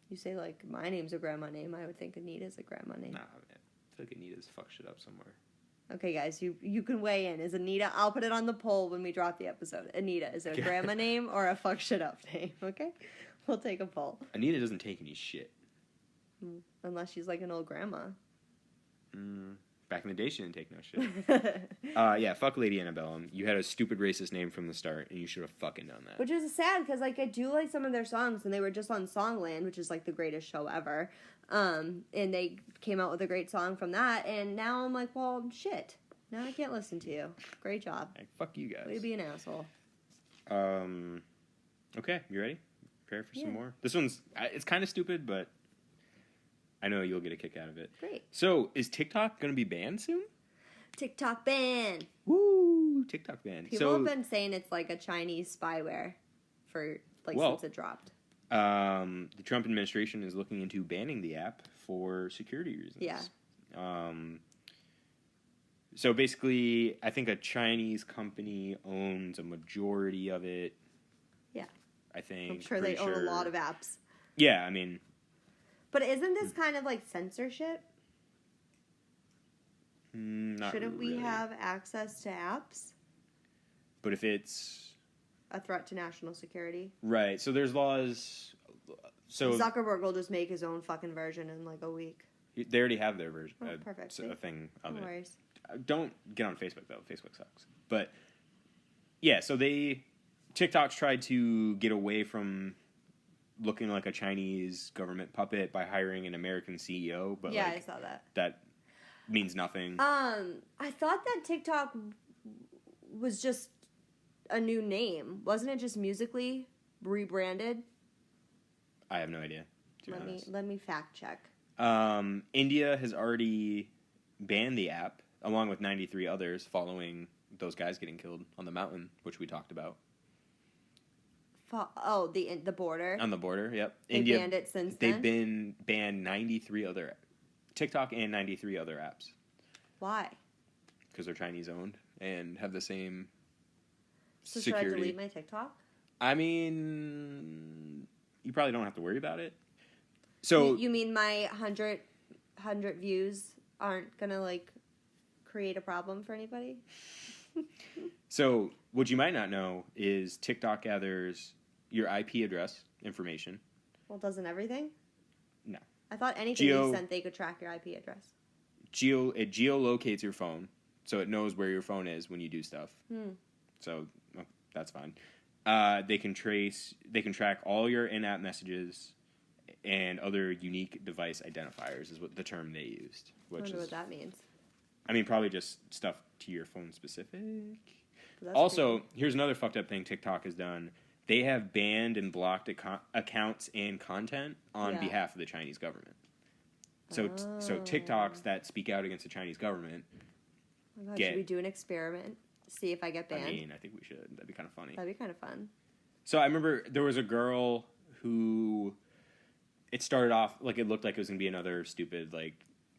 Speaker 1: You say, like, my name's a grandma name, I would think Anita's a grandma name.
Speaker 2: Nah, man. I feel like Anita's fucked shit up somewhere.
Speaker 1: Okay, guys, you can weigh in. Is Anita... I'll put it on the poll when we drop the episode. Anita, is it a grandma name or a fuck shit up name? Okay? We'll take a poll.
Speaker 2: Anita doesn't take any shit.
Speaker 1: Unless she's like an old grandma.
Speaker 2: Back in the day, she didn't take no shit. Yeah, fuck Lady Antebellum. You had a stupid racist name from the start, and you should have fucking done that.
Speaker 1: Which is sad, because, like, I do like some of their songs, and they were just on Songland, which is, like, the greatest show ever. And they came out with a great song from that, and now I'm like, well, shit. Now I can't listen to you. Great job.
Speaker 2: Like, fuck you guys.
Speaker 1: Way to be an asshole.
Speaker 2: Okay, you ready? Prepare for some more? This one's, it's kind of stupid, but I know you'll get a kick out of it.
Speaker 1: Great.
Speaker 2: So, is TikTok going to be banned soon?
Speaker 1: TikTok ban.
Speaker 2: Woo! TikTok ban.
Speaker 1: People have been saying it's like a Chinese spyware for, like, since it dropped.
Speaker 2: The Trump administration is looking into banning the app for security reasons.
Speaker 1: Yeah.
Speaker 2: So basically, I think a Chinese company owns a majority of it.
Speaker 1: Yeah.
Speaker 2: I think.
Speaker 1: I'm sure they own a lot of apps.
Speaker 2: Yeah, I mean.
Speaker 1: But isn't this kind of like censorship?
Speaker 2: Shouldn't
Speaker 1: we have access to apps?
Speaker 2: But if it's
Speaker 1: a threat to national security.
Speaker 2: Right. So there's laws. So
Speaker 1: Zuckerberg will just make his own fucking version in like a week.
Speaker 2: They already have their version.
Speaker 1: Perfect.
Speaker 2: A thing of
Speaker 1: no
Speaker 2: it.
Speaker 1: Worries.
Speaker 2: Don't get on Facebook though. Facebook sucks. But yeah, so TikTok's tried to get away from looking like a Chinese government puppet by hiring an American CEO. But
Speaker 1: yeah, I saw that.
Speaker 2: That means nothing.
Speaker 1: I thought that TikTok was just a new name. Wasn't it just Musically rebranded? I
Speaker 2: have no idea.
Speaker 1: Let me fact check.
Speaker 2: India has already banned the app along with 93 others following those guys getting killed on the mountain, which we talked about.
Speaker 1: The border.
Speaker 2: On the border, yep.
Speaker 1: India banned it since then.
Speaker 2: They've been banned 93 other TikTok and 93 other apps.
Speaker 1: Why?
Speaker 2: Because they're Chinese owned and have the same
Speaker 1: security. Should I delete my TikTok?
Speaker 2: I mean, you probably don't have to worry about it. So
Speaker 1: you mean my 100 views aren't gonna like create a problem for anybody?
Speaker 2: So what you might not know is TikTok gathers your IP address information.
Speaker 1: Well, doesn't everything?
Speaker 2: No.
Speaker 1: I thought anything you sent, they could track your IP address.
Speaker 2: It geolocates your phone, so it knows where your phone is when you do stuff. So that's fine. They can track all your in-app messages and other unique device identifiers is what the term they used.
Speaker 1: I wonder what that means.
Speaker 2: I mean, probably just stuff to your phone specific. Also, here's another fucked up thing TikTok has done. They have banned and blocked accounts and content on behalf of the Chinese government. So TikToks that speak out against the Chinese government.
Speaker 1: Oh my God, should we do an experiment? See if I get banned.
Speaker 2: I mean, I think we should. That'd be kind of funny.
Speaker 1: That'd be kind of fun.
Speaker 2: So I remember there was a girl who it started off like it looked like it was gonna be another stupid like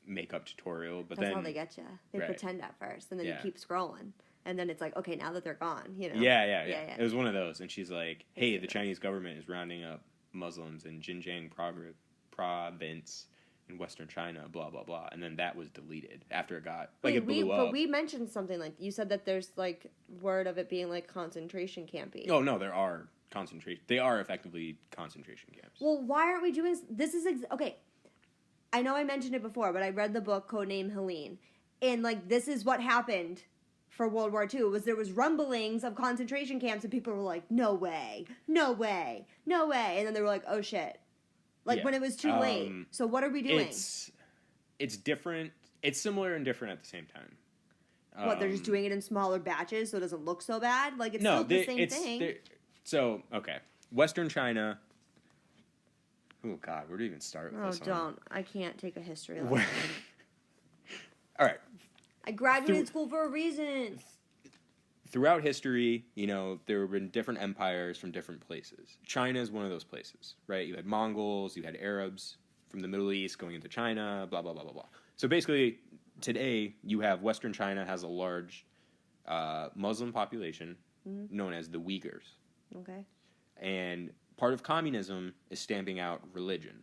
Speaker 2: makeup tutorial, but
Speaker 1: that's how they get you. They pretend at first, and then you keep scrolling, and then it's like, okay, now that they're gone, you know.
Speaker 2: Yeah. It was one of those, and she's like, "Hey, the Chinese government is rounding up Muslims in Xinjiang province in Western China, blah blah blah," and then that was deleted after it got it blew up.
Speaker 1: But we mentioned something like you said that there's like word of it being like concentration campy.
Speaker 2: Oh no, there are concentration. They are effectively concentration camps.
Speaker 1: Well, why aren't we doing this? Okay. I know I mentioned it before, but I read the book Codename Helene, and like this is what happened for World War II. There was rumblings of concentration camps, and people were like, "No way, no way, no way," and then they were like, "Oh shit!" When it was too late. So what are we doing?
Speaker 2: It's different. It's similar and different at the same time.
Speaker 1: What, they're just doing it in smaller batches so it doesn't look so bad? Like it's still the same thing.
Speaker 2: So okay, Western China. Oh, God, where do you even start with this one?
Speaker 1: Don't. I can't take a history lesson.
Speaker 2: All right.
Speaker 1: I graduated school for a reason.
Speaker 2: throughout history, there have been different empires from different places. China is one of those places, right? You had Mongols, you had Arabs from the Middle East going into China, blah, blah, blah, blah, blah. So basically, today, you have Western China has a large Muslim population known as the Uyghurs.
Speaker 1: Okay.
Speaker 2: And part of communism is stamping out religion.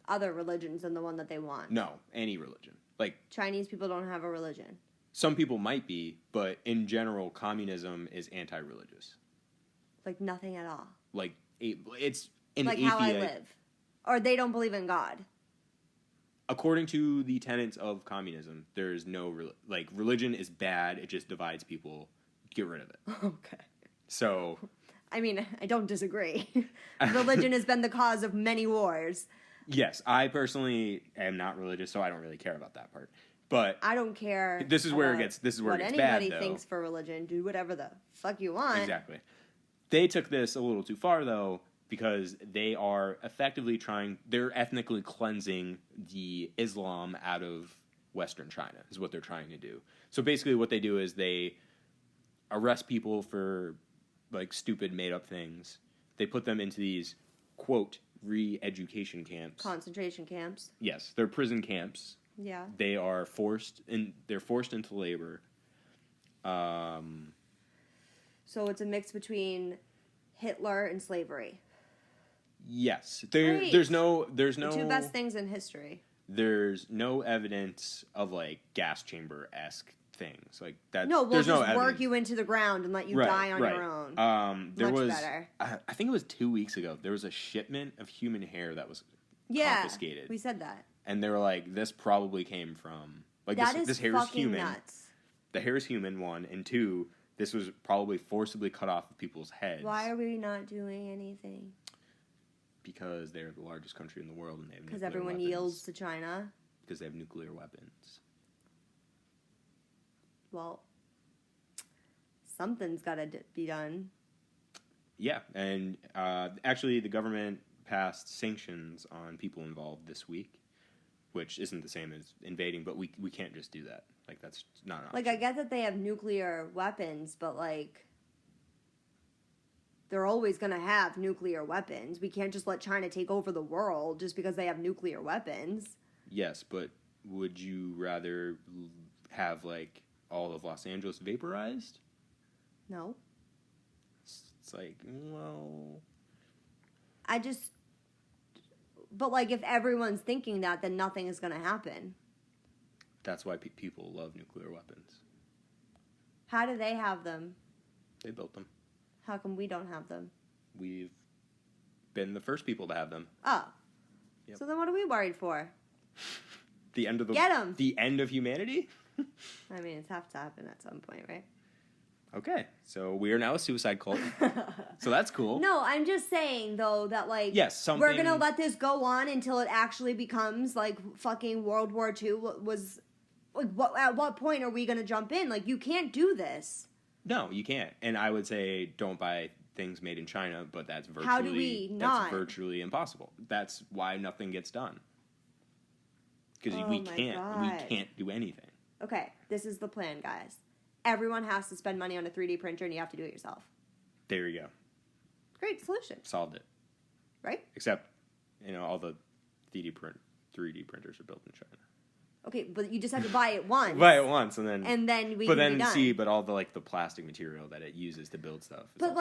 Speaker 1: Other religions than the one that they want.
Speaker 2: No, any religion. Like
Speaker 1: Chinese people don't have a religion.
Speaker 2: Some people might be, but in general, communism is anti-religious.
Speaker 1: Like nothing at all.
Speaker 2: Like it's an
Speaker 1: like how I live, or they don't believe in God.
Speaker 2: According to the tenets of communism, there is no religion is bad. It just divides people. Get rid of it.
Speaker 1: Okay.
Speaker 2: So.
Speaker 1: I mean, I don't disagree. Religion has been the cause of many wars.
Speaker 2: Yes, I personally am not religious, so I don't really care about that part. But
Speaker 1: I don't care.
Speaker 2: This is where it gets. This is where it gets bad, though.
Speaker 1: What anybody thinks for religion, do whatever the fuck you want.
Speaker 2: Exactly. They took this a little too far, though, because they are effectively they're ethnically cleansing the Islam out of Western China, is what they're trying to do. So basically what they do is they arrest people for, like, stupid made-up things. They put them into these, quote, re-education camps.
Speaker 1: Concentration camps.
Speaker 2: Yes, they're prison camps.
Speaker 1: Yeah.
Speaker 2: They are forced into labor.
Speaker 1: So it's a mix between Hitler and slavery.
Speaker 2: Yes. There's no
Speaker 1: the two best things in history.
Speaker 2: There's no evidence of like gas chamber-esque things like that.
Speaker 1: No, we'll just work you into the ground and let you die on your own.
Speaker 2: There was
Speaker 1: better.
Speaker 2: I think it was 2 weeks ago. There was a shipment of human hair that was confiscated.
Speaker 1: We said that.
Speaker 2: And they were like, this probably came from like this hair is human. Nuts. The hair is human, 1, and 2, this was probably forcibly cut off of people's heads.
Speaker 1: Why are we not doing anything?
Speaker 2: Because they're the largest country in the world and they have nuclear weapons.
Speaker 1: Because everyone yields to China?
Speaker 2: Because they have nuclear weapons.
Speaker 1: Well, something's got to be done.
Speaker 2: Yeah, and actually the government passed sanctions on people involved this week, which isn't the same as invading, but we can't just do that. Like, that's not an option.
Speaker 1: Like, I get that they have nuclear weapons, but, like, they're always going to have nuclear weapons. We can't just let China take over the world just because they have nuclear weapons.
Speaker 2: Yes, but would you rather have, like, all of Los Angeles vaporized?
Speaker 1: No.
Speaker 2: It's like, well...
Speaker 1: But, like, if everyone's thinking that, then nothing is going to happen.
Speaker 2: That's why people love nuclear weapons.
Speaker 1: How do they have them?
Speaker 2: They built them.
Speaker 1: How come we don't have them?
Speaker 2: We've been the first people to have them.
Speaker 1: Oh.
Speaker 2: Yep.
Speaker 1: So then what are we worried for?
Speaker 2: The end of
Speaker 1: Get 'em!
Speaker 2: The end of humanity?
Speaker 1: I mean, it's have to happen at some point, right?
Speaker 2: Okay, so we are now a suicide cult. So that's cool.
Speaker 1: No, I'm just saying, though, that, like,
Speaker 2: yes,
Speaker 1: we're going to let this go on until it actually becomes, like, fucking World War II was... Like, at what point are we going to jump in? Like, you can't do this.
Speaker 2: No, you can't. And I would say don't buy things made in China, but that's virtually...
Speaker 1: How do we not?
Speaker 2: That's virtually impossible. That's why nothing gets done. Because we can't do anything.
Speaker 1: Okay, this is the plan, guys. Everyone has to spend money on a 3D printer, and you have to do it yourself.
Speaker 2: There you go.
Speaker 1: Great solution.
Speaker 2: Solved it.
Speaker 1: Right?
Speaker 2: Except, all the 3D printers are built in China.
Speaker 1: Okay, but you just have to buy it once.
Speaker 2: Buy it once, and then
Speaker 1: we can be done.
Speaker 2: But all the the plastic material that it uses to build stuff.
Speaker 1: But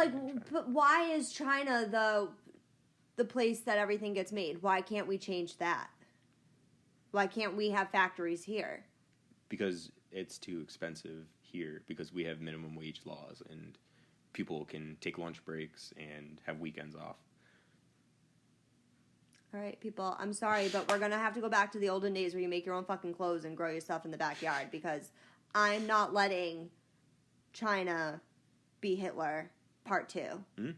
Speaker 1: why is China the place that everything gets made? Why can't we change that? Why can't we have factories here?
Speaker 2: Because it's too expensive here. Because we have minimum wage laws, and people can take lunch breaks and have weekends off.
Speaker 1: All right, people, I'm sorry, but we're going to have to go back to the olden days where you make your own fucking clothes and grow your stuff in the backyard, because I'm not letting China be Hitler Part 2. Mm-hmm.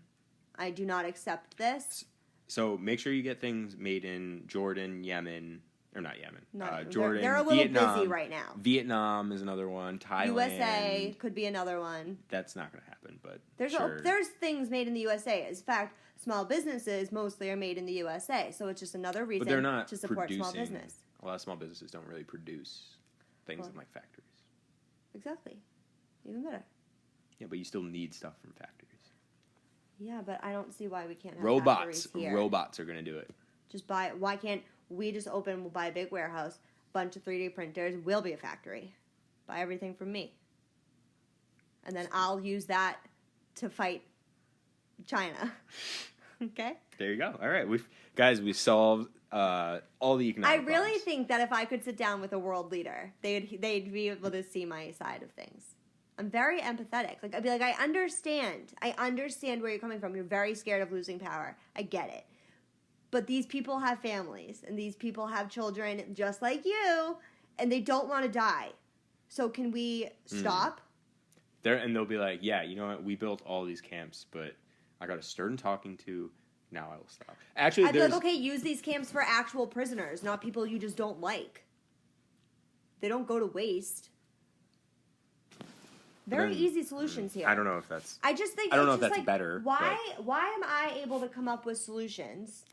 Speaker 1: I do not accept this.
Speaker 2: So make sure you get things made in Jordan, Yemen, or not Yemen,
Speaker 1: Jordan, they're a little
Speaker 2: Vietnam,
Speaker 1: busy right now.
Speaker 2: Vietnam is another one, Thailand.
Speaker 1: USA could be another one.
Speaker 2: That's not going to happen, but
Speaker 1: there's things made in the USA. In fact, small businesses mostly are made in the USA, so it's just another reason to support small business.
Speaker 2: A lot of small businesses don't really produce things in like factories.
Speaker 1: Exactly. Even better.
Speaker 2: Yeah, but you still need stuff from factories.
Speaker 1: Yeah, but I don't see why we can't have
Speaker 2: robots.
Speaker 1: factories here.
Speaker 2: Robots are going to do it.
Speaker 1: Why can't we just we'll buy a big warehouse, bunch of 3D printers, we'll be a factory. Buy everything from me. And then I'll use that to fight China. Okay?
Speaker 2: There you go. All right. We solved all the economic
Speaker 1: I really
Speaker 2: problems.
Speaker 1: think that if I could sit down with a world leader, they'd be able to see my side of things. I'm very empathetic. Like, I'd be like, I understand where you're coming from. You're very scared of losing power. I get it. But these people have families, and these people have children just like you, and they don't want to die. So can we stop?
Speaker 2: And they'll be like, yeah, you know what? We built all these camps, but I got a stern talking to. Now I will stop. Actually,
Speaker 1: I'd be like, okay, use these camps for actual prisoners, not people you just don't like. They don't go to waste. Very easy solutions here.
Speaker 2: I don't know if that's...
Speaker 1: I just think...
Speaker 2: I don't know if
Speaker 1: that's
Speaker 2: like, better.
Speaker 1: Why am I able to come up with solutions,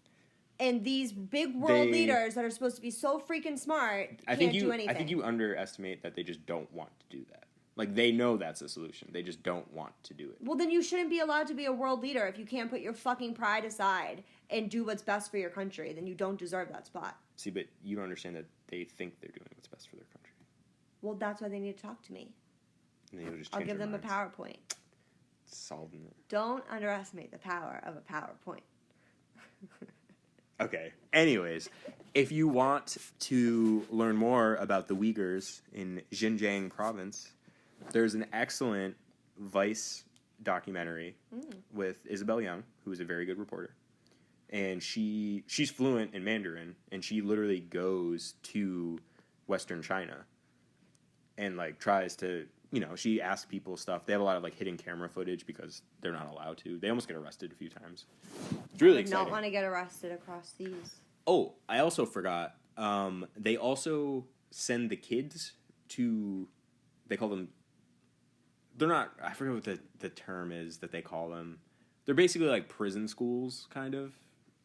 Speaker 1: and these big world leaders that are supposed to be so freaking smart can't do anything?
Speaker 2: I think you underestimate that they just don't want to do that. Like, they know that's a solution. They just don't want to do it.
Speaker 1: Well, then you shouldn't be allowed to be a world leader if you can't put your fucking pride aside and do what's best for your country. Then you don't deserve that spot.
Speaker 2: See, but you don't understand that they think they're doing what's best for their country.
Speaker 1: Well, that's why they need to talk to me.
Speaker 2: And they'll just
Speaker 1: I'll give them a PowerPoint.
Speaker 2: Solving it. Don't
Speaker 1: underestimate the power of a PowerPoint.
Speaker 2: Okay. Anyways, if you want to learn more about the Uyghurs in Xinjiang province, there's an excellent Vice documentary with Isabel Young, who is a very good reporter. And she's fluent in Mandarin, and she literally goes to Western China and, like, tries to, she asks people stuff. They have a lot of, like, hidden camera footage because they're not allowed to. They almost get arrested a few times. It's really exciting.
Speaker 1: I would not want to get arrested across these.
Speaker 2: Oh, I also forgot. They also send the kids to, they call them, they're not, I forget what the term is that they call them. They're basically like prison schools, kind of.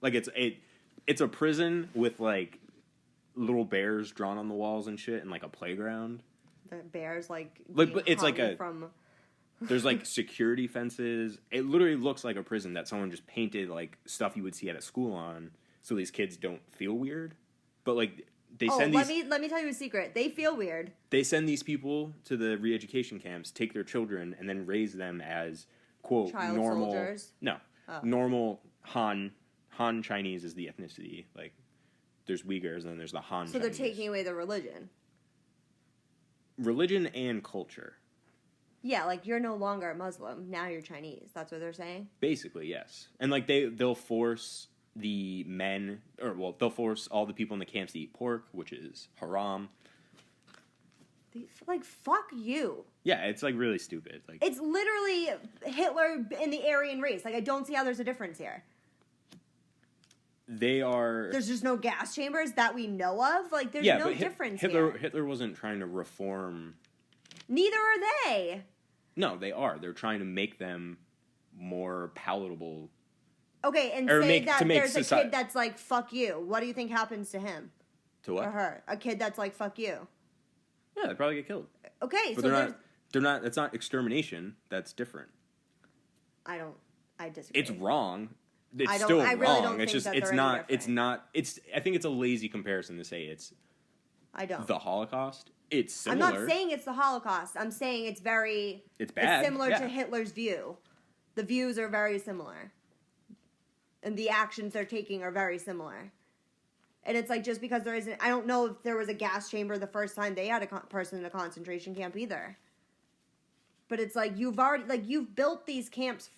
Speaker 2: Like, it's a prison with, like, little bears drawn on the walls and shit, and, like, a playground.
Speaker 1: The bears, like
Speaker 2: but it's like there's, like, security fences. It literally looks like a prison that someone just painted, like, stuff you would see at a school on, so these kids don't feel weird. But, like, they send these...
Speaker 1: let me tell you a secret. They feel weird.
Speaker 2: They send these people to the re-education camps, take their children, and then raise them as, quote,
Speaker 1: child
Speaker 2: normal...
Speaker 1: soldiers?
Speaker 2: No. Oh. Normal Han Chinese is the ethnicity. Like, there's Uyghurs, and then there's the Han Chinese.
Speaker 1: So they're taking away the religion.
Speaker 2: Religion and culture.
Speaker 1: Yeah, like, you're no longer a Muslim. Now you're Chinese. That's what they're saying?
Speaker 2: Basically, yes. And, like, they'll force the men... they'll force all the people in the camps to eat pork, which is haram.
Speaker 1: Like, fuck you.
Speaker 2: Yeah, it's, like, really stupid. Like,
Speaker 1: it's literally Hitler in the Aryan race. Like, I don't see how there's a difference here. There's just no gas chambers that we know of? Like, there's no difference here.
Speaker 2: Hitler wasn't trying to reform...
Speaker 1: Neither are they.
Speaker 2: No, they are. They're trying to make them more palatable.
Speaker 1: Okay, and say that there's a kid that's like, fuck you. What do you think happens to him?
Speaker 2: To what?
Speaker 1: Or her. A kid that's like, fuck you.
Speaker 2: Yeah, they'd probably get killed.
Speaker 1: Okay,
Speaker 2: but
Speaker 1: so
Speaker 2: they're not, that's not extermination. That's different.
Speaker 1: I disagree.
Speaker 2: It's wrong. It's still wrong.
Speaker 1: Really don't
Speaker 2: it's
Speaker 1: think
Speaker 2: just, it's not, I think it's a lazy comparison to say it's the Holocaust. It's similar.
Speaker 1: I'm not saying it's the Holocaust. I'm saying it's bad. It's similar to Hitler's view. The views are very similar. And the actions they're taking are very similar. And it's like, just because there isn't... I don't know if there was a gas chamber the first time they had a person in a concentration camp either. But it's like, you've built these camps...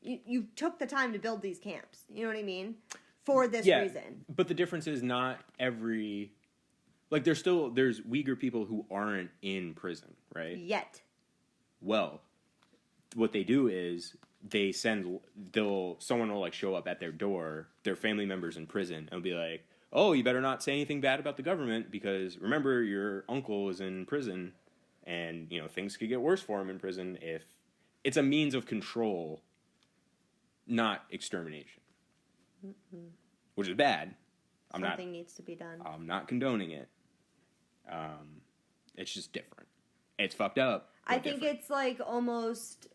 Speaker 1: You took the time to build these camps. You know what I mean? For this reason.
Speaker 2: But the difference is not every... Like, there's Uyghur people who aren't in prison, right?
Speaker 1: Yet.
Speaker 2: Well, what they do is someone will, like, show up at their door, their family members in prison, and be like, oh, you better not say anything bad about the government, because remember, your uncle is in prison, and, things could get worse for him in prison if... It's a means of control, not extermination. Mm-hmm. Which is bad.
Speaker 1: Something needs to be done.
Speaker 2: I'm not condoning it. It's just different. It's fucked up.
Speaker 1: I think it's like almost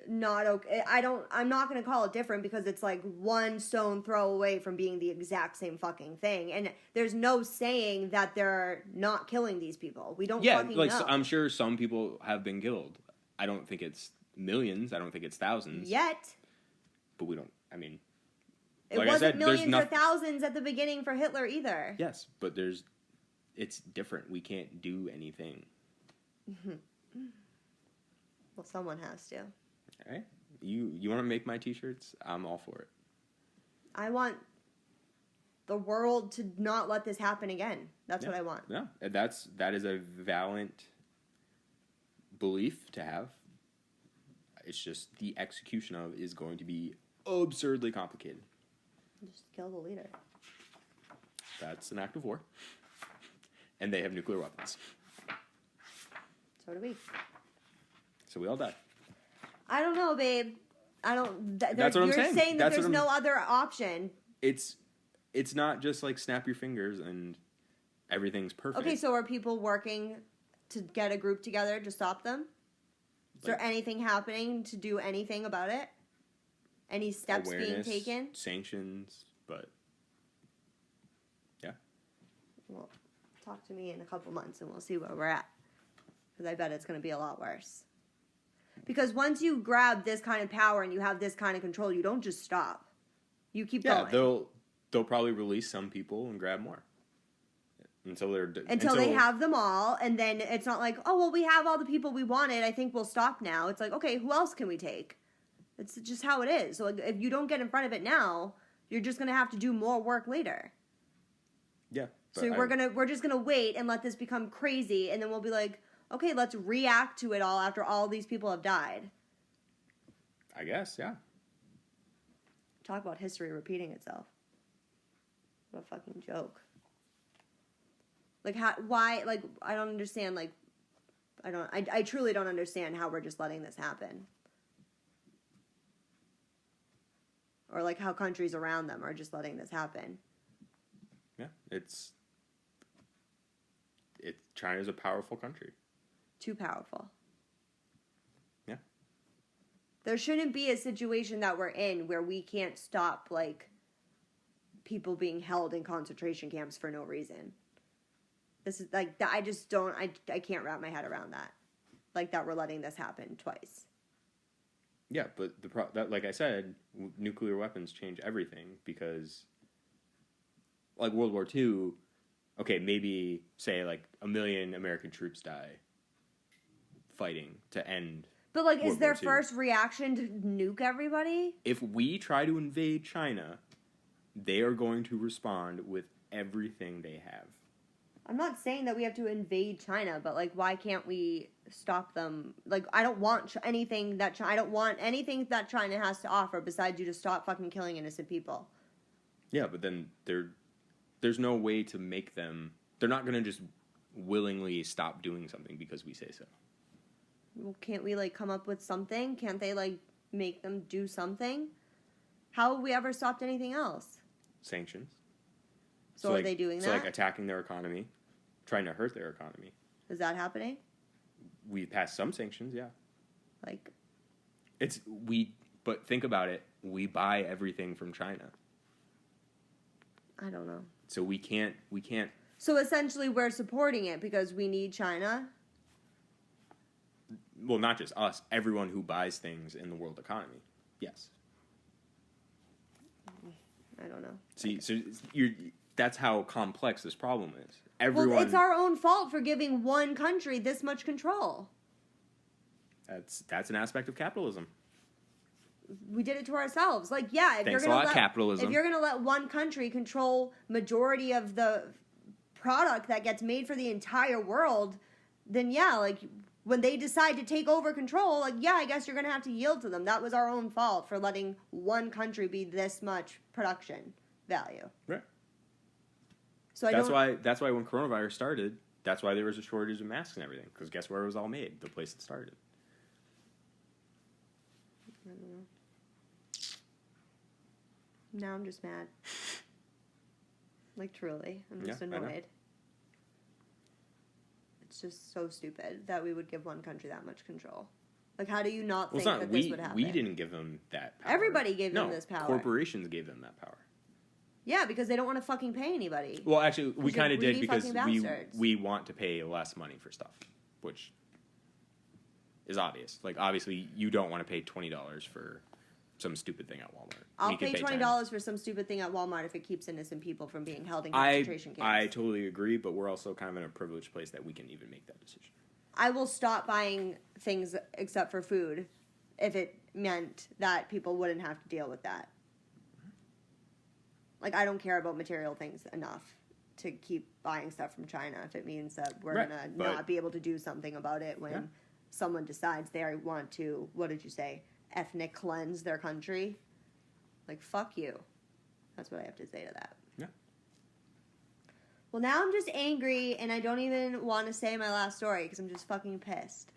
Speaker 1: not okay. I'm not going to call it different because it's like one stone throw away from being the exact same fucking thing. And there's no saying that they're not killing these people. We don't fucking know.
Speaker 2: So I'm sure some people have been killed. I don't think it's millions. I don't think it's thousands.
Speaker 1: Yet.
Speaker 2: But we don't, I mean.
Speaker 1: It wasn't millions or thousands at the beginning for Hitler either.
Speaker 2: Yes, but it's different. We can't do anything.
Speaker 1: Well, someone has to.
Speaker 2: All right. You want to make my t-shirts? I'm all for it.
Speaker 1: I want the world to not let this happen again. That's what I want.
Speaker 2: Yeah, that is a valiant belief to have. It's just the execution of it is going to be absurdly complicated.
Speaker 1: Just kill the leader.
Speaker 2: That's an act of war. And they have nuclear weapons.
Speaker 1: So do we.
Speaker 2: So we all die.
Speaker 1: I don't know, babe. I don't.
Speaker 2: That's what I'm saying.
Speaker 1: You're saying that there's no other option.
Speaker 2: It's not just like snap your fingers and everything's perfect.
Speaker 1: Okay, so are people working to get a group together to stop them? Is there anything happening to do anything about it? Any steps being taken?
Speaker 2: Sanctions, but yeah.
Speaker 1: Well, talk to me in a couple months and we'll see where we're at. Because I bet it's going to be a lot worse. Because once you grab this kind of power and you have this kind of control, you don't just stop. You keep going.
Speaker 2: Yeah, they'll probably release some people and grab more. Until
Speaker 1: they have them all, and then it's not like, oh, well, we have all the people we wanted, I think we'll stop now. It's like, okay, who else can we take? It's just how it is. So like, if you don't get in front of it now, you're just going to have to do more work later.
Speaker 2: Yeah.
Speaker 1: So we're just gonna wait and let this become crazy, and then we'll be like, okay, let's react to it all after all these people have died.
Speaker 2: I guess, yeah.
Speaker 1: Talk about history repeating itself. What a fucking joke. Like, why, like, I don't understand, like, I truly don't understand how we're just letting this happen. Or, like, how countries around them are just letting this happen.
Speaker 2: Yeah, China's a powerful country.
Speaker 1: Too powerful.
Speaker 2: Yeah.
Speaker 1: There shouldn't be a situation that we're in where we can't stop, like, people being held in concentration camps for no reason. This is, like, I just don't, I can't wrap my head around that. Like, that we're letting this happen twice.
Speaker 2: Yeah, but like I said, nuclear weapons change everything because, like, World War II, okay, maybe, say, like, 1 million American troops die fighting to end.
Speaker 1: But, like, is their first reaction to nuke everybody?
Speaker 2: If we try to invade China, they are going to respond with everything they have.
Speaker 1: I'm not saying that we have to invade China, but, like, why can't we stop them? Like, I don't want anything that China has to offer besides you to stop fucking killing innocent people.
Speaker 2: Yeah, but then there's no way to make them. They're not going to just willingly stop doing something because we say so.
Speaker 1: Well, can't we, like, come up with something? Can't they, like, make them do something? How have we ever stopped anything else?
Speaker 2: Sanctions.
Speaker 1: So are they doing that?
Speaker 2: So, like, attacking their economy, trying to hurt their economy.
Speaker 1: Is that happening?
Speaker 2: We've passed some sanctions, yeah.
Speaker 1: Like...
Speaker 2: But think about it. We buy everything from China.
Speaker 1: I don't know.
Speaker 2: So we can't...
Speaker 1: So essentially we're supporting it because we need China?
Speaker 2: Well, not just us. Everyone who buys things in the world economy. Yes.
Speaker 1: I don't know.
Speaker 2: See, so that's how complex this problem is. Everyone.
Speaker 1: Well, it's our own fault for giving one country this much control.
Speaker 2: That's an aspect of capitalism.
Speaker 1: We did it to ourselves. Like, yeah, if
Speaker 2: Thanks
Speaker 1: you're gonna
Speaker 2: a lot, capitalism.
Speaker 1: If you're going to let one country control majority of the product that gets made for the entire world, then yeah, like, when they decide to take over control, like, yeah, I guess you're going to have to yield to them. That was our own fault for letting one country be this much production value.
Speaker 2: Right.
Speaker 1: So
Speaker 2: that's why when coronavirus started, that's why there was a shortage of masks and everything. Because guess where it was all made? The place it started.
Speaker 1: I don't know. Now I'm just mad. Like, truly. I'm just annoyed. It's just so stupid that we would give one country that much control. Like, how do you not think that this would happen?
Speaker 2: We didn't give them that power.
Speaker 1: Everybody gave them this power.
Speaker 2: Corporations gave them that power.
Speaker 1: Yeah, because they don't want to fucking pay anybody.
Speaker 2: Well, actually, we kind of did because we want to pay less money for stuff, which is obvious. Like, obviously, you don't want to pay $20 for some stupid thing at Walmart.
Speaker 1: I'll pay $20 for some stupid thing at Walmart if it keeps innocent people from being held in concentration camps.
Speaker 2: I totally agree, but we're also kind of in a privileged place that we can even make that decision.
Speaker 1: I will stop buying things except for food if it meant that people wouldn't have to deal with that. Like, I don't care about material things enough to keep buying stuff from China if it means that we're going to not be able to do something about it when someone decides they want to, what did you say, ethnic cleanse their country. Like, fuck you. That's what I have to say to that.
Speaker 2: Yeah.
Speaker 1: Well, now I'm just angry, and I don't even want to say my last story because I'm just fucking pissed.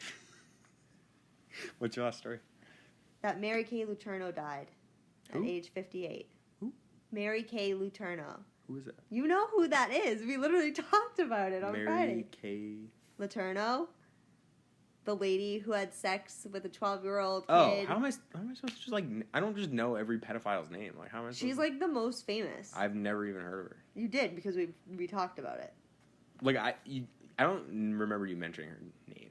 Speaker 2: What's your last story?
Speaker 1: That Mary Kay Letourneau died at age 58. Mary Kay Letourneau.
Speaker 2: Who is that?
Speaker 1: You know who that is. We literally talked about it on Friday.
Speaker 2: Mary Kay
Speaker 1: Letourneau. The lady who had sex with a 12-year-old kid.
Speaker 2: Oh, how am I supposed to just, like, I don't just know every pedophile's name. Like, how am I supposed
Speaker 1: She's, like, the most famous.
Speaker 2: I've never even heard of her.
Speaker 1: You did, because we talked about it.
Speaker 2: Like, I don't remember you mentioning her name.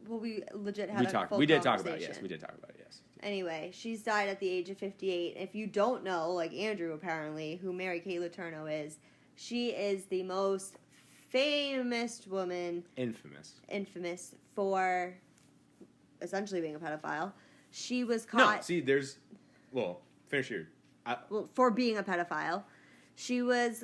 Speaker 1: Well, we legit had a full conversation.
Speaker 2: We did talk about it, yes.
Speaker 1: Anyway, she's died at the age of 58. If you don't know, like Andrew apparently, who Mary Kay Letourneau is, she is the most famous woman. Infamous for essentially being a pedophile. She was caught...
Speaker 2: No, see, finish your...
Speaker 1: for being a pedophile. She was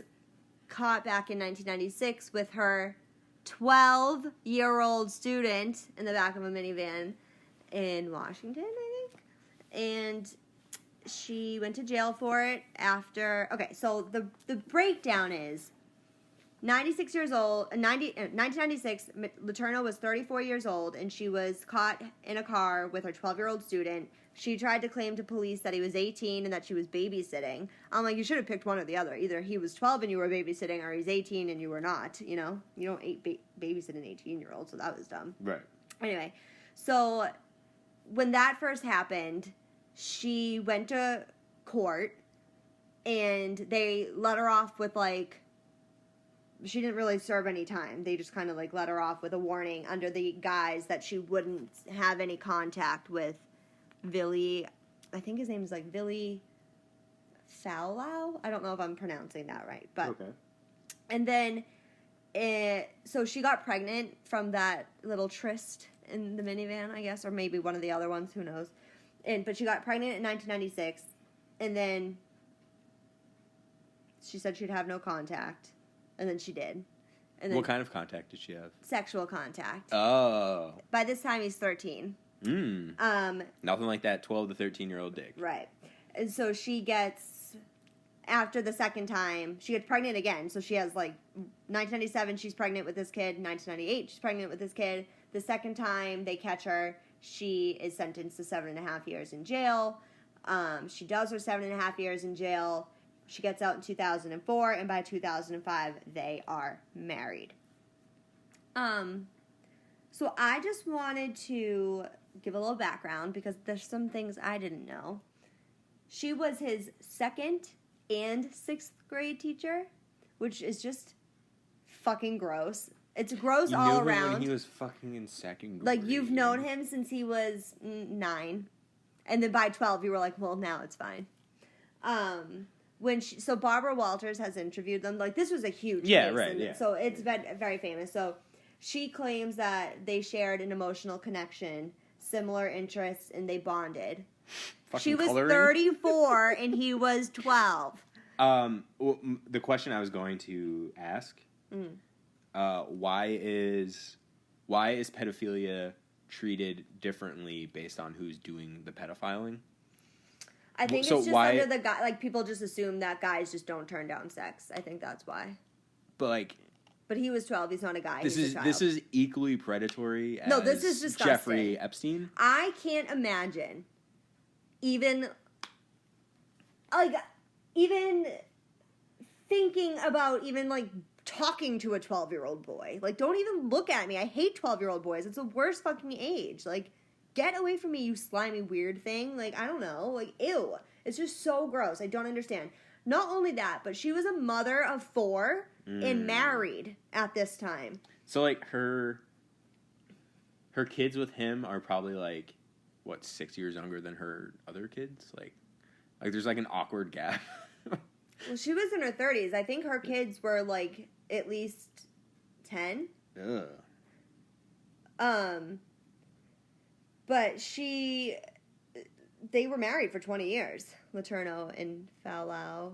Speaker 1: caught back in 1996 with her 12-year-old student in the back of a minivan in Washington, I think. And she went to jail for it after... Okay, so the breakdown is 96 years old... 1996, Letourneau was 34 years old, and she was caught in a car with her 12-year-old student. She tried to claim to police that he was 18 and that she was babysitting. I'm like, you should have picked one or the other. Either he was 12 and you were babysitting, or he's 18 and you were not, you know? You don't babysit an 18-year-old, so that was dumb.
Speaker 2: Right.
Speaker 1: Anyway, so when that first happened, she went to court, and they let her off with, like... She didn't really serve any time. They just kind of, like, let her off with a warning under the guise that she wouldn't have any contact with Villy, I think his name is like Villy Fowlau. I don't know if I'm pronouncing that right, but
Speaker 2: okay.
Speaker 1: And then, so she got pregnant from that little tryst in the minivan, I guess, or maybe one of the other ones. Who knows? But she got pregnant in 1996, and then she said she'd have no contact, and then she did. And then
Speaker 2: what kind of contact did she have?
Speaker 1: Sexual contact.
Speaker 2: Oh.
Speaker 1: By this time, he's 13.
Speaker 2: Nothing like that 12 to 13-year-old dick.
Speaker 1: Right. And so she gets, after the second time, she gets pregnant again. So she has, like, 1997, she's pregnant with this kid. 1998, she's pregnant with this kid. The second time they catch her, she is sentenced to 7.5 years in jail. She does her 7.5 years in jail. She gets out in 2004, and by 2005, they are married. So I just wanted to give a little background because there's some things I didn't know. She was his second and sixth grade teacher, which is just fucking gross. It's gross all around. You knew him when
Speaker 2: he was fucking in second grade.
Speaker 1: Like, you've known him since he was 9. And then by 12, you were like, well, now it's fine. So Barbara Walters has interviewed them. Like, this was a huge case.
Speaker 2: Right, yeah.
Speaker 1: So it's very famous. So she claims that they shared an emotional connection, similar interests, and they bonded. She was coloring. 34 and he was 12.
Speaker 2: Well, the question I was going to ask, why is pedophilia treated differently based on who's doing the pedophiling?
Speaker 1: I think it's just under the guy. Like, people just assume that guys just don't turn down sex. I think that's why.
Speaker 2: But
Speaker 1: he was 12. He's not a guy.
Speaker 2: This is equally predatory as
Speaker 1: this is disgusting.
Speaker 2: Jeffrey Epstein.
Speaker 1: I can't imagine even thinking about talking to a 12-year-old boy. Like, don't even look at me. I hate 12-year-old boys. It's the worst fucking age. Like, get away from me, you slimy weird thing. Like, I don't know. Like, ew. It's just so gross. I don't understand. Not only that, but she was a mother of 4 and married at this time.
Speaker 2: So, like, her kids with him are probably, like, 6 years younger than her other kids? Like there's, like, an awkward gap.
Speaker 1: Well, she was in her 30s. I think her kids were, like, at least 10.
Speaker 2: Ugh.
Speaker 1: But they were married for 20 years, Letourneau and Falau.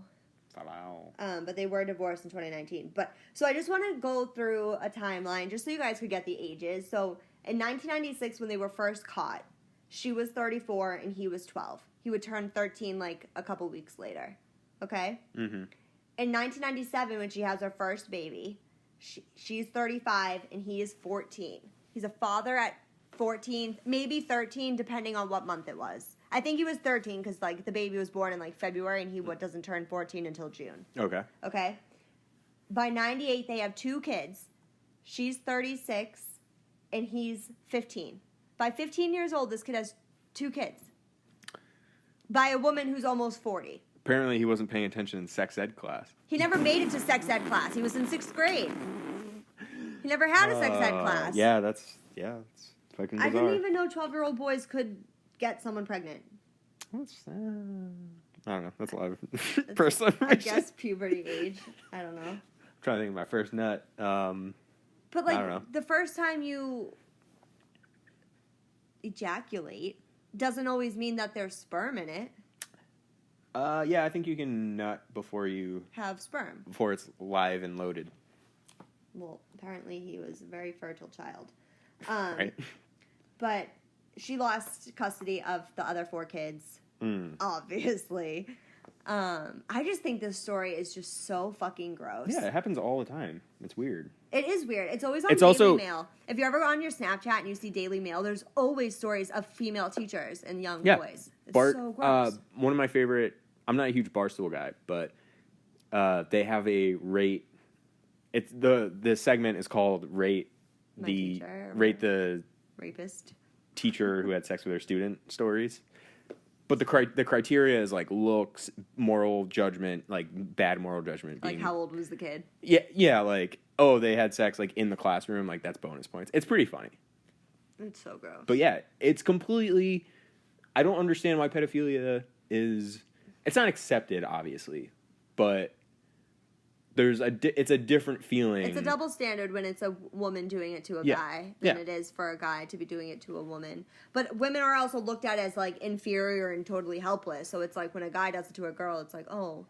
Speaker 1: But they were divorced in 2019. So I just want to go through a timeline just so you guys could get the ages. So in 1996, when they were first caught, she was 34 and he was 12. He would turn 13 like a couple weeks later. Okay?
Speaker 2: Mm-hmm.
Speaker 1: In 1997, when she has her first baby, she's 35 and he is 14. He's a father at 14, maybe 13, depending on what month it was. I think he was 13 because, like, the baby was born in, like, February and he doesn't turn 14 until June. Okay? By 98, they have 2 kids. She's 36 and he's 15. By 15 years old, this kid has 2 kids. By a woman who's almost 40.
Speaker 2: Apparently he wasn't paying attention in sex ed class.
Speaker 1: He never made it to sex ed class. He was in 6th grade. He never had a sex ed class.
Speaker 2: Yeah, it's fucking bizarre.
Speaker 1: I didn't even know 12-year-old boys could get someone pregnant.
Speaker 2: What's that? I don't know. That's a lot of personal information.
Speaker 1: I guess puberty age. I don't know.
Speaker 2: I'm trying to think of my first nut.
Speaker 1: But, like,
Speaker 2: I don't know.
Speaker 1: The first time you ejaculate doesn't always mean that there's sperm in it.
Speaker 2: Yeah, I think you can nut before you
Speaker 1: have sperm.
Speaker 2: Before it's live and loaded.
Speaker 1: Well, apparently he was a very fertile child.
Speaker 2: Right.
Speaker 1: But she lost custody of the other 4 kids, obviously. I just think this story is just so fucking gross.
Speaker 2: Yeah, it happens all the time. It's weird.
Speaker 1: It is weird. It's always on Daily Mail. If you're ever on your Snapchat and you see Daily Mail, there's always stories of female teachers and young boys. It's so gross.
Speaker 2: One of my favorite... I'm not a huge Barstool guy, but they have a rate... It's the segment is called Rate the
Speaker 1: Rapist
Speaker 2: teacher who had sex with their student stories. But the criteria is like looks, moral judgment, like bad moral judgment.
Speaker 1: Like how old was the kid?
Speaker 2: Yeah, like, oh, they had sex like in the classroom, like that's bonus points. It's pretty funny.
Speaker 1: It's so gross.
Speaker 2: But yeah, it's completely... I don't understand why pedophilia is... It's not accepted, obviously, but it's a different feeling.
Speaker 1: It's a double standard when it's a woman doing it to a guy than it is for a guy to be doing it to a woman. But women are also looked at as, like, inferior and totally helpless. So it's like when a guy does it to a girl, it's like, oh,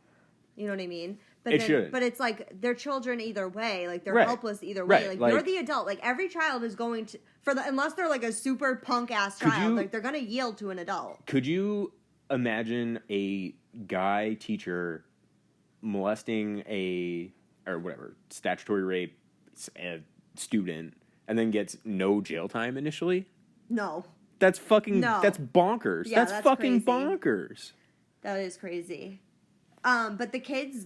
Speaker 1: you know what I mean? But it's like they're children either way. Like, they're helpless either way. Like, you're the adult. Like, every child is going to... unless they're, like, a super punk-ass child, like, they're going to yield to an adult.
Speaker 2: Could you imagine a guy teacher molesting statutory rape a student and then gets no jail time initially?
Speaker 1: No.
Speaker 2: That's that's bonkers.
Speaker 1: Yeah,
Speaker 2: that's fucking crazy. Bonkers.
Speaker 1: That is crazy. But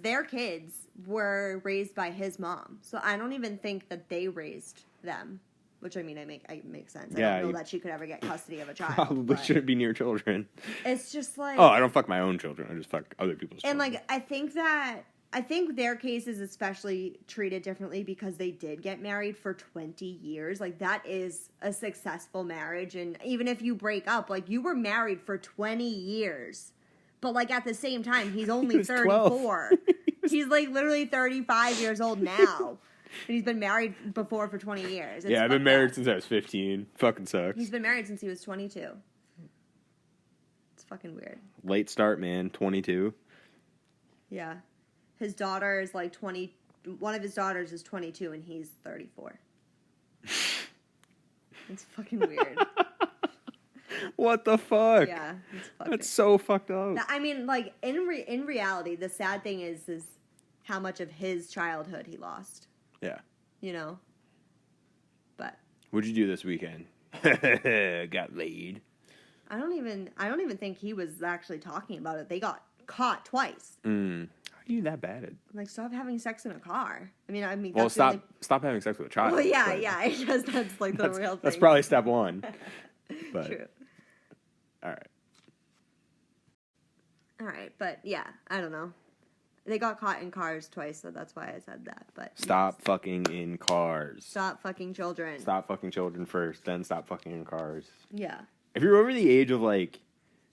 Speaker 1: their kids were raised by his mom. So I don't even think that they raised them. Which, I mean, it makes sense. I don't know that she could ever get custody of a child.
Speaker 2: Probably shouldn't be near children.
Speaker 1: It's just like...
Speaker 2: Oh, I don't fuck my own children. I just fuck other people's children.
Speaker 1: And, like, I think their case is especially treated differently because they did get married for 20 years. Like, that is a successful marriage. And even if you break up, like, you were married for 20 years. But, like, at the same time, he's only 34. He's, like, literally 35 years old now. And he's been married before for 20 years.
Speaker 2: I've been married since I was 15. Fucking sucks.
Speaker 1: He's been married since he was 22. It's fucking weird.
Speaker 2: Late start, man. 22.
Speaker 1: Yeah. His daughter is like 20. One of his daughters is 22 and he's 34. It's fucking weird.
Speaker 2: What the fuck?
Speaker 1: Yeah.
Speaker 2: That's so fucked up.
Speaker 1: I mean, like, in reality, the sad thing is how much of his childhood he lost.
Speaker 2: Yeah.
Speaker 1: You know? But.
Speaker 2: What'd you do this weekend? Got laid.
Speaker 1: I don't even think he was actually talking about it. They got caught twice.
Speaker 2: How are you that bad at?
Speaker 1: Like, stop having sex in a car. I mean.
Speaker 2: Well, stop having sex with a child.
Speaker 1: Well, yeah. I guess that's like the real thing.
Speaker 2: That's probably step one. But,
Speaker 1: true.
Speaker 2: All
Speaker 1: right, but yeah, I don't know. They got caught in cars twice, so that's why I said that. But
Speaker 2: stop fucking in cars.
Speaker 1: Stop fucking children.
Speaker 2: Stop fucking children first, then stop fucking in cars.
Speaker 1: Yeah.
Speaker 2: If you're over the age of, like,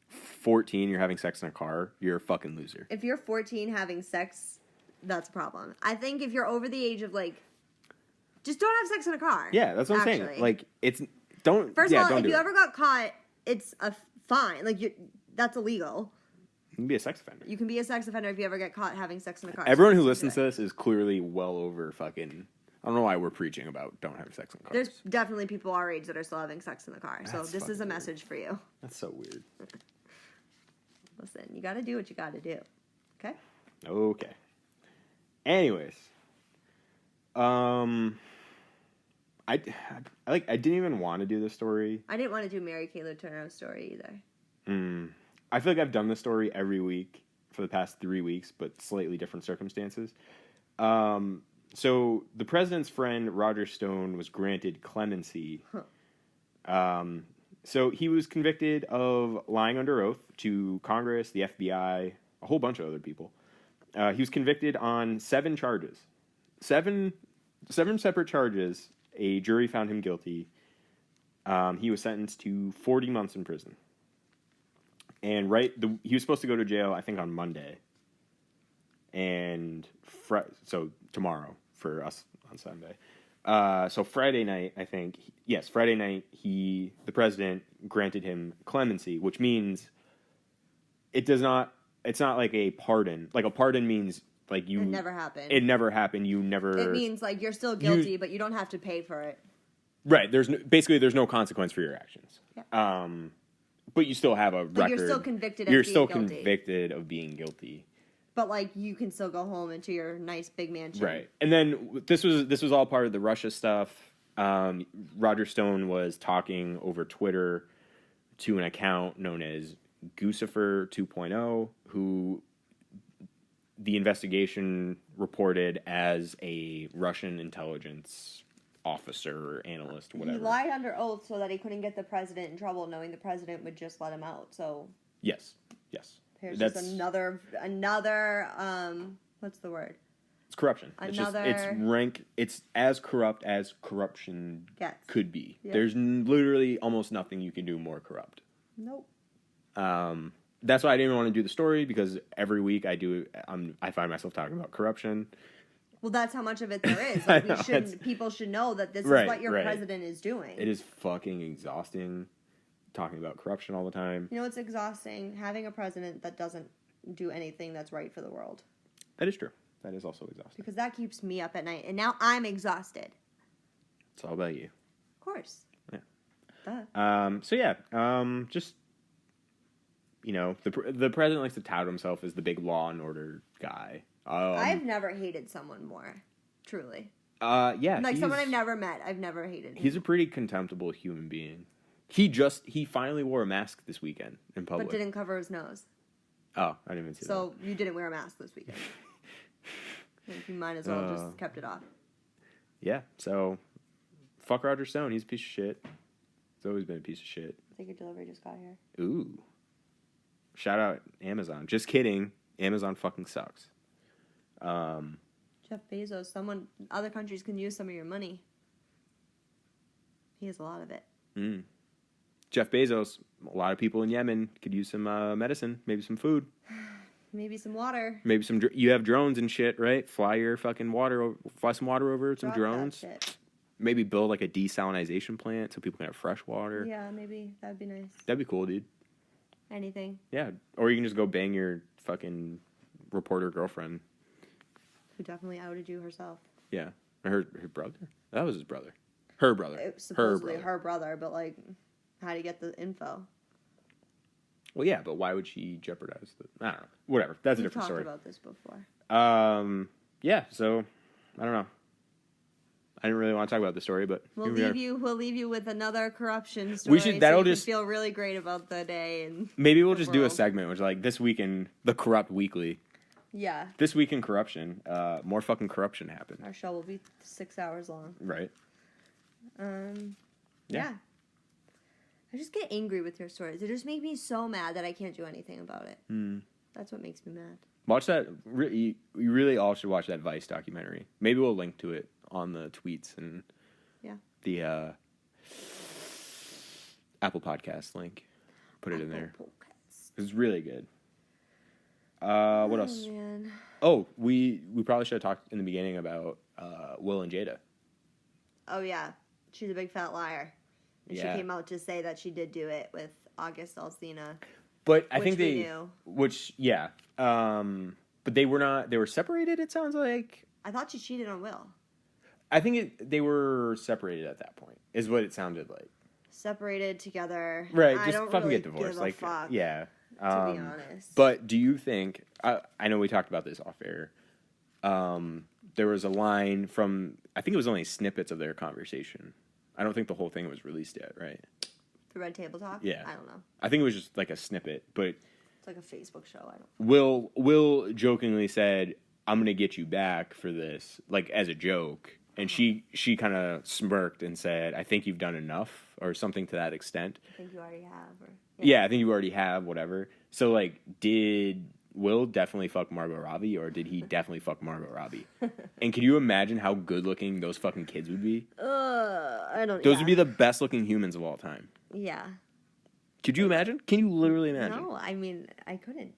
Speaker 2: 14, you're having sex in a car, you're a fucking loser.
Speaker 1: If you're 14 having sex, that's a problem. I think if you're over the age of, like, just don't have sex in a car.
Speaker 2: Yeah, that's what I'm saying. Like, don't.
Speaker 1: First of all, if you
Speaker 2: it.
Speaker 1: ever got caught, it's a fine. Like, that's illegal.
Speaker 2: You can be a sex offender.
Speaker 1: You can be a sex offender if you ever get caught having sex in a car.
Speaker 2: Everyone who listens to this is clearly well over fucking... I don't know why we're preaching about don't have sex in cars.
Speaker 1: There's definitely people our age that are still having sex in the car. So this is a
Speaker 2: weird.
Speaker 1: message for you.
Speaker 2: That's so weird.
Speaker 1: Listen, you got to do what you got to do. Okay?
Speaker 2: Okay. Anyways. I didn't even want to do this story.
Speaker 1: I didn't want to do Mary Kay Letourneau's story either.
Speaker 2: I feel like I've done this story every week for the past 3 weeks, but slightly different circumstances. So the president's friend, Roger Stone, was granted clemency. So he was convicted of lying under oath to Congress, the FBI, a whole bunch of other people. He was convicted on 7 charges. Seven separate charges. A jury found him guilty. He was sentenced to 40 months in prison. And he was supposed to go to jail, I think, on Monday. And so tomorrow for us on Sunday. So Friday night, I think, Friday night, the president granted him clemency, which means it's not like a pardon. Like a pardon means like it
Speaker 1: never happened.
Speaker 2: It never happened. You never.
Speaker 1: It means like you're still guilty, but you don't have to pay for it.
Speaker 2: Right. There's no consequence for your actions. Yeah. But you still have a record.
Speaker 1: You're still convicted.
Speaker 2: Convicted of being guilty.
Speaker 1: But like you can still go home into your nice big mansion.
Speaker 2: Right. And then this was all part of the Russia stuff. Roger Stone was talking over Twitter to an account known as Guccifer 2.0, who the investigation reported as a Russian intelligence officer, analyst, whatever.
Speaker 1: He lied under oath so that he couldn't get the president in trouble, knowing the president would just let him out. So
Speaker 2: yes.
Speaker 1: Here's just another what's the word?
Speaker 2: It's corruption. It's as corrupt as corruption could be. Yep. There's literally almost nothing you can do more corrupt.
Speaker 1: Nope.
Speaker 2: That's why I didn't want to do the story, because every week I find myself talking about corruption.
Speaker 1: Well, that's how much of it there is. Like people should know that this is what your president is doing.
Speaker 2: It is fucking exhausting talking about corruption all the time.
Speaker 1: You know, it's exhausting having a president that doesn't do anything that's right for the world.
Speaker 2: That is true. That is also exhausting.
Speaker 1: Because that keeps me up at night, and now I'm exhausted.
Speaker 2: It's all about you.
Speaker 1: Of course.
Speaker 2: Yeah. Just, you know, the president likes to tout himself as the big law and order guy.
Speaker 1: I've never hated someone more, truly.
Speaker 2: Yeah.
Speaker 1: Like someone I've never met, I've never hated him.
Speaker 2: He's a pretty contemptible human being. He finally wore a mask this weekend in public.
Speaker 1: But didn't cover his nose.
Speaker 2: Oh, I didn't even see that.
Speaker 1: So you didn't wear a mask this weekend. You might as well just kept it off.
Speaker 2: Yeah, so fuck Roger Stone. He's a piece of shit. He's always been a piece of shit.
Speaker 1: I think your delivery just got here.
Speaker 2: Ooh. Shout out Amazon. Just kidding. Amazon fucking sucks.
Speaker 1: Jeff Bezos, other countries can use some of your money. He has a lot of it.
Speaker 2: Jeff Bezos, a lot of people in Yemen could use some medicine, maybe some food.
Speaker 1: Maybe some water.
Speaker 2: Maybe you have drones and shit, right? Fly some water over some drones. Maybe build like a desalinization plant so people can have fresh water.
Speaker 1: Yeah, maybe. That'd be nice.
Speaker 2: That'd be cool, dude.
Speaker 1: Anything.
Speaker 2: Yeah. Or you can just go bang your fucking reporter girlfriend.
Speaker 1: Who definitely outed you herself.
Speaker 2: Yeah. Her brother? That was his brother. Her brother.
Speaker 1: It was supposedly her brother, but like, how do you get the info?
Speaker 2: Well, yeah, but why would she jeopardize I don't know. Whatever. That's a different story.
Speaker 1: We've talked about this before.
Speaker 2: Yeah, so, I don't know. I didn't really want to talk about the story, but
Speaker 1: we'll leave you with another corruption story.
Speaker 2: That'll
Speaker 1: just feel really great about the day and
Speaker 2: maybe we'll just do a segment which is like this week in the Corrupt Weekly.
Speaker 1: Yeah.
Speaker 2: This week in corruption, more fucking corruption happened.
Speaker 1: Our show will be 6 hours long.
Speaker 2: Right.
Speaker 1: Yeah. I just get angry with her stories. They just make me so mad that I can't do anything about it. That's what makes me mad.
Speaker 2: Watch that. You really all should watch that Vice documentary. Maybe we'll link to it on the tweets and the Apple Podcast link. Put it in there. It's really good. What else? Man. Oh, we probably should have talked in the beginning about Will and Jada. Oh, yeah.
Speaker 1: She's a big fat liar. And she came out to say that she did do it with August Alsina.
Speaker 2: But I think they knew. But they were separated, it sounds like.
Speaker 1: I thought she cheated on Will.
Speaker 2: I think they were separated at that point, is what it sounded like. There together. Right, just fucking really get divorced. Like, fuck, yeah. To be honest. But do you think, I know we talked about this off air, there was a line from, I think it was only snippets of their conversation. I don't think the whole thing was released yet, right?
Speaker 1: The Red Table Talk?
Speaker 2: Yeah.
Speaker 1: I don't know.
Speaker 2: I think it was just like a snippet, but...
Speaker 1: It's like a Facebook show, I don't
Speaker 2: know. Will jokingly said, I'm going to get you back for this, like as a joke. And she kind of smirked and said, I think you've done enough, or something to that extent.
Speaker 1: I think you already have.
Speaker 2: Yeah, I think you already have, whatever. So, like, did Will definitely fuck Margot Robbie, or did he definitely fuck Margot Robbie? And can you imagine how good-looking those fucking kids would be?
Speaker 1: I don't know.
Speaker 2: Those would be the best-looking humans of all time.
Speaker 1: Yeah.
Speaker 2: Could you imagine? Can you literally imagine?
Speaker 1: No, I mean, I couldn't.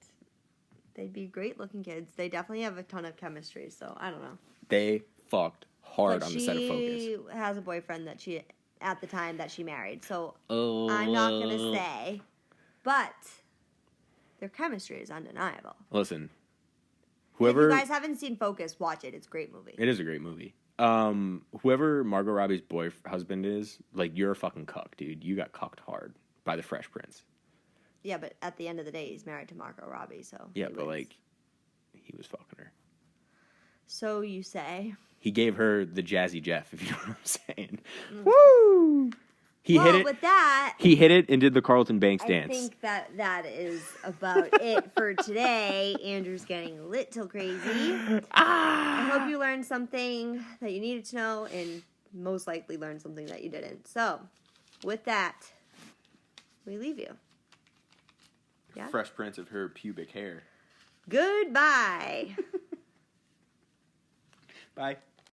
Speaker 1: They'd be great-looking kids. They definitely have a ton of chemistry, so I don't know.
Speaker 2: They fucked hard on the set of Focus.
Speaker 1: She has a boyfriend that she, at the time that she married, so I'm not going to say, but their chemistry is undeniable.
Speaker 2: Listen,
Speaker 1: if you guys haven't seen Focus, watch it. It's a great movie.
Speaker 2: It is a great movie. Whoever Margot Robbie's husband is, like, you're a fucking cuck, dude. You got cucked hard by the Fresh Prince.
Speaker 1: Yeah, but at the end of the day, he's married to Margot Robbie, so...
Speaker 2: Yeah, but, like, he was fucking her.
Speaker 1: So you say...
Speaker 2: He gave her the Jazzy Jeff, if you know what I'm saying. Woo! He hit it and did the Carlton Banks dance.
Speaker 1: I think that is about it for today. Andrew's getting lit till crazy. I hope you learned something that you needed to know, and most likely learned something that you didn't. So, with that, we leave you. Yeah?
Speaker 2: Fresh Prince of her pubic hair.
Speaker 1: Goodbye.
Speaker 2: Bye.